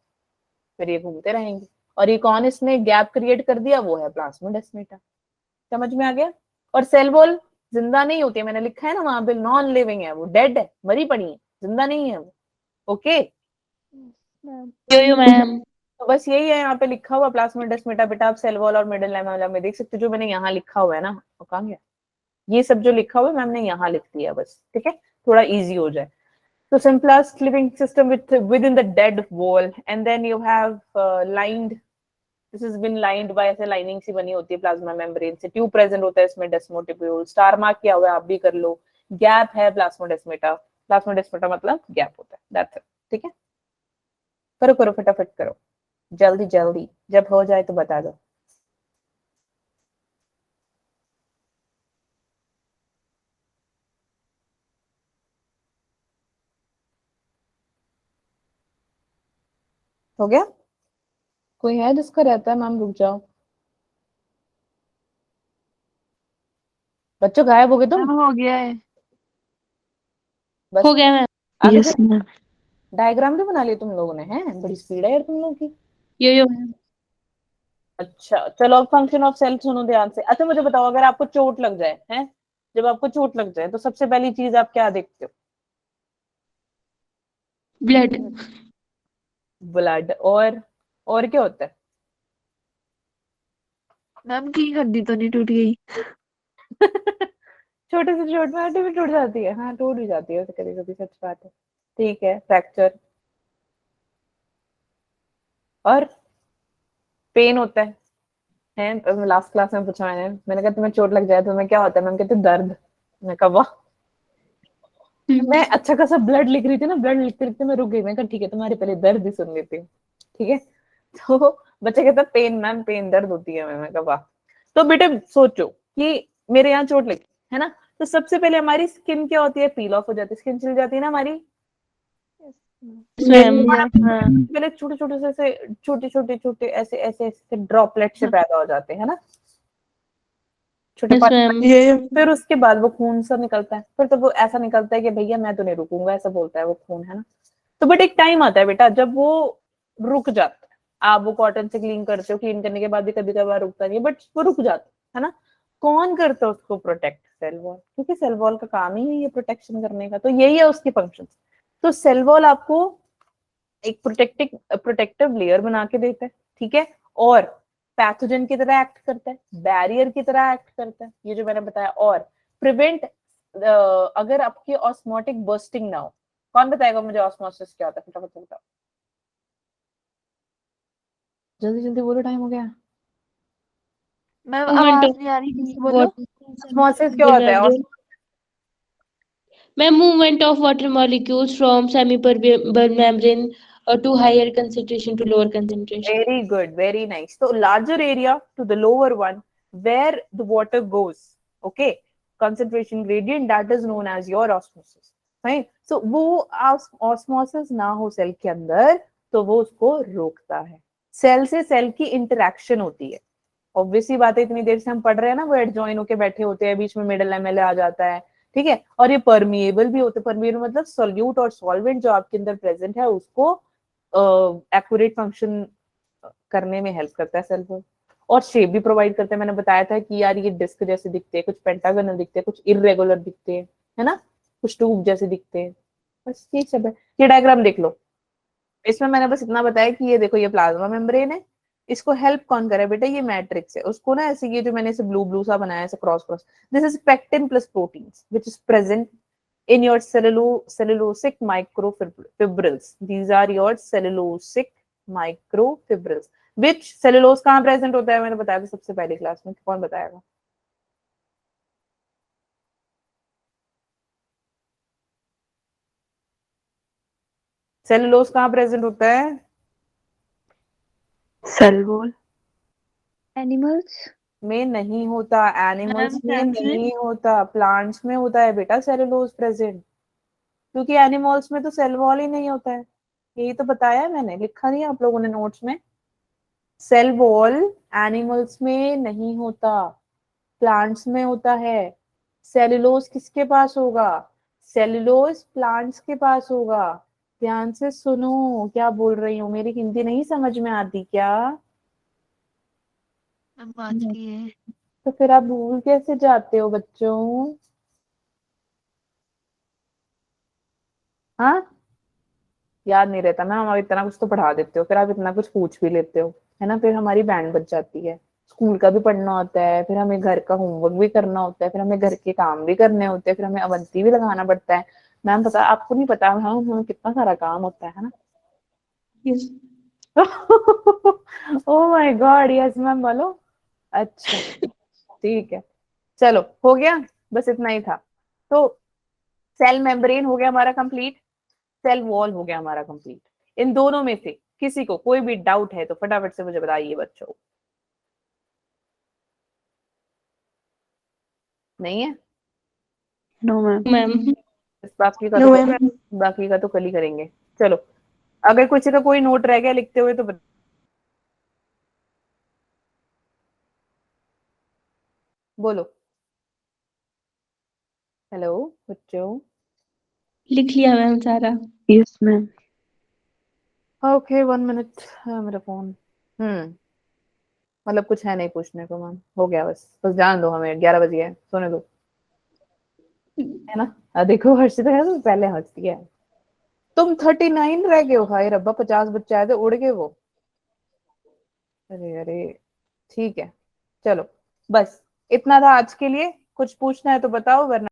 [SPEAKER 1] फिर ये घूमते रहेंगे। और ये कौन इसने गैप क्रिएट कर दिया, वो है प्लाज्मोडेस्माटा। समझ में आ गया? और सेल वॉल जिंदा नहीं होती है, मैंने लिखा है ना वहां पे, नॉन लिविंग है, वो डेड है, मरी पड़ी है, जिंदा नहीं है वो। ओके,
[SPEAKER 4] यो मैम।
[SPEAKER 1] तो बस यही है यहाँ पे लिखा हुआ प्लाज्मोडेस्माटा बेटा। आप सेल वॉल और मिडल एमेला में देख सकते हो, जो मैंने यहाँ लिखा हुआ है ना, वो कहाँ गया, ये सब जो लिखा हुआ है मैम ने यहाँ लिख दिया बस, ठीक है, थोड़ा इजी हो जाए। So simplest living system within the dead wall, and then you have lined. This has been lined by ऐसे लाइनिंग सी बनी होती है प्लाज्मा मेम्ब्रेन से, ट्यूब प्रेजेंट होता है इसमें, डेस्मोटिब्यूल स्टार मार्क किया हुआ है, आप भी कर लो, गैप है प्लाज्मोडेस्माटा, प्लाज्मोडेस्माटा मतलब गैप होता है, दैट्स इट। ठीक है, करो करो फटाफट करो, जल्दी जल्दी, जब हो जाए तो बता दो। हो गया? कोई है जिसका रहता है मैम, रुक जाओ, बच्चों गायब हो गए तुम?
[SPEAKER 5] मैम हो गया है।
[SPEAKER 1] बस
[SPEAKER 4] हो गया मैम।
[SPEAKER 1] आगे
[SPEAKER 3] यस मैम।
[SPEAKER 1] डायग्राम भी बना लिए तुम लोगों ने, हैं बड़ी स्पीड है यार तुम लोगों की।
[SPEAKER 4] यो मैम।
[SPEAKER 1] अच्छा चलो, अब फंक्शन ऑफ सेल सुनो ध्यान से। अच्छा मुझे बताओ, अगर आपको चोट लग जाए, हैं, जब आपको चोट लग जाए तो सबसे पहली चीज आप क्या देखते हो?
[SPEAKER 4] ब्लड।
[SPEAKER 1] ब्लड, और क्या होता है?
[SPEAKER 5] मैम की हड्डी तो नहीं टूट गई?
[SPEAKER 1] छोटे से चोट में हड्डी भी टूट जाती है, हाँ टूट भी जाती है कभी कभी, सच बात है। ठीक है, फ्रैक्चर, और पेन होता है तो लास्ट क्लास में पूछा मैंने कहा तुम्हें चोट लग जाए तो तुम्हें क्या होता है, मैम कहते दर्द। मैं कहा वाह, मैं अच्छा खासा ब्लड लिख रही थी ना, ब्लड लिखते लिखते मैं रुक गई, मैं कहा ठीक है तुम्हारे पहले दर्द ही सुन लेती हूँ। ठीक है, तो बच्चा कहता पेन मैम, पेन दर्द होती है। मैं कहा वाह। तो बेटे सोचो कि मेरे यहाँ चोट लगी है ना, तो सबसे पहले हमारी स्किन क्या होती है, पील ऑफ हो जाती है, स्किन छिल जाती है ना हमारी।
[SPEAKER 4] मैम।
[SPEAKER 1] पहले छोटे छोटे से छोटे छोटे छोटे ऐसे ऐसे ऐसे ड्रॉपलेट से पैदा हो जाते हैं ना, छोटे
[SPEAKER 4] यस मैम।
[SPEAKER 1] फिर उसके बाद वो खून सा निकलता है, फिर तो वो ऐसा निकलता है कि भैया मैं तो नहीं रुकूंगा, ऐसा बोलता है वो खून, है ना। तो बट एक टाइम आता है बेटा जब वो रुक जाता है, आप वो कॉटन से क्लीन करते हो, क्लीन करने के बाद भी कभी कभार रुकता नहीं, बट वो रुक जाता है ना। कौन करता है उसको प्रोटेक्ट? सेल वॉल, क्योंकि सेल वॉल का काम ही है ये प्रोटेक्शन करने का, तो यही है उसकी फंक्शन। तो सेल वॉल आपको एक प्रोटेक्टिव लेयर बना के देता है, ठीक है, और पैथोजन की तरह एक्ट करता है, बैरियर की तरह एक्ट करता है, ये जो मैंने बताया, और प्रिवेंट अगर आपकी ऑस्मोटिक बर्स्टिंग ना हो। कौन बताएगा मुझे ऑस्मोसिस क्या होता है, फटाफट से बताओ, जल्दी जल्दी बोलो, टाइम हो गया।
[SPEAKER 5] मैम
[SPEAKER 4] Movement
[SPEAKER 5] आवाज
[SPEAKER 4] of
[SPEAKER 5] नहीं आ रही, फिर से बोलो।
[SPEAKER 1] ऑस्मोसिस क्या होता है?
[SPEAKER 4] Ma'am movement of water molecules from semipermeable membrane to higher concentration to lower concentration.
[SPEAKER 1] Very good, very nice. So larger area to the lower one where the water goes. Okay. concentration gradient that is known as your osmosis, right? So वो osmosis ना हो cell के अंदर तो वो उसको रोकता है। सेल से सेल की इंटरेक्शन होती है, ऑब्वियसली बात है, इतनी देर से हम पढ़ रहे हैं ना, वो एडजॉइन होके बैठे होते हैं, बीच में मिडल एमएलए आ जाता है, ठीक है, और ये परमिएबल भी होते हैं। परमिएबल मतलब सोल्यूट और सॉल्वेंट जो आपके अंदर प्रेजेंट है उसको एक्यूरेट फंक्शन करने में हेल्प करता है सेल को, और शेप भी प्रोवाइड करता है। मैंने बताया था कि यार ये डिस्क जैसे दिखते हैं, कुछ पेंटागोनल दिखते हैं, कुछ इरेगुलर दिखते हैं, है ना, कुछ ट्यूब जैसे दिखते हैं, बस ये सब है। ये डायग्राम देख लो, इसमें मैंने बस इतना बताया कि ये देखो ये प्लाज्मा मेम्ब्रेन है, इसको हेल्प कौन करे बेटा, ये मैट्रिक्स है, उसको ना ऐसे ये जो मैंने ऐसे ब्लू ब्लू सा बनाया ऐसे cross cross, this is pectin plus proteins which is present in your cellulosic microfibrils. These are your cellulosic microfibrils. Which cellulose कहाँ प्रेजेंट होता है, मैंने बताया था सबसे पहली क्लास में, कौन बताएगा? सेलुलोज कहाँ प्रेजेंट होता है?
[SPEAKER 3] Cell wall.
[SPEAKER 2] एनिमल्स
[SPEAKER 1] में नहीं होता, एनिमल्स
[SPEAKER 6] मैम,
[SPEAKER 1] में
[SPEAKER 6] plants में?
[SPEAKER 1] नहीं होता, प्लांट्स में होता है बेटा सेलुलोज प्रेजेंट, क्योंकि एनिमल्स में तो सेल वॉल ही नहीं होता है, यही तो बताया है मैंने, लिखा नहीं है आप लोगों ने नोट्स में? सेल वॉल एनिमल्स में नहीं होता, प्लांट्स में होता है। सेलुलोज किसके पास होगा? सेलुलोज प्लांट्स के पास होगा। ध्यान से सुनो क्या बोल रही हूँ, मेरी हिंदी नहीं समझ में आती क्या?
[SPEAKER 5] हम आज की है।
[SPEAKER 1] तो फिर आप भूल कैसे जाते हो बच्चों? हाँ, याद नहीं रहता ना, हमारा इतना कुछ तो पढ़ा देते हो, फिर आप इतना कुछ पूछ भी लेते हो, है ना, फिर हमारी बैंड बच जाती है। स्कूल का भी पढ़ना होता है, फिर हमें घर का होमवर्क भी करना होता है, फिर हमें घर के काम भी करने होते हैं, फिर हमें अवंती भी लगाना पड़ता है। मैम पता आपको नहीं पता हमें कितना सारा काम होता है ना?
[SPEAKER 4] Yes.
[SPEAKER 1] Oh my God, yes ma'am बोलो। अच्छा ठीक है, चलो हो गया, बस इतना ही था। तो सेल मेम्ब्रेन हो गया हमारा कंप्लीट, सेल वॉल हो गया हमारा कंप्लीट। इन दोनों में से किसी को कोई भी डाउट है तो फटाफट से मुझे बताइए बच्चों। नहीं है?
[SPEAKER 3] No ma'am.
[SPEAKER 4] मैम
[SPEAKER 1] इस बाकी का
[SPEAKER 2] नो
[SPEAKER 1] तो
[SPEAKER 2] मैम।
[SPEAKER 1] बाकी का तो कल ही करेंगे। चलो, अगर किसी का कोई नोट रह गया लिखते हुए तो बोलो। हेलो बच्चों।
[SPEAKER 4] लिख लिया मैम सारा।
[SPEAKER 3] Yes ma'am.
[SPEAKER 1] ओके 1 मिनट, मेरा फोन मतलब कुछ है नहीं पूछने को मैम, हो गया बस, बस जान दो, हमें 11 बज गए, सोने दो, है ना? देखो हर्षिता है तो पहले हंसती है। तुम 39 रह गए हो, हाय रब्बा, 50 बच्चे आए थे उड़ गए वो। अरे अरे, ठीक है, चलो बस इतना था आज के लिए, कुछ पूछना है तो बताओ वरना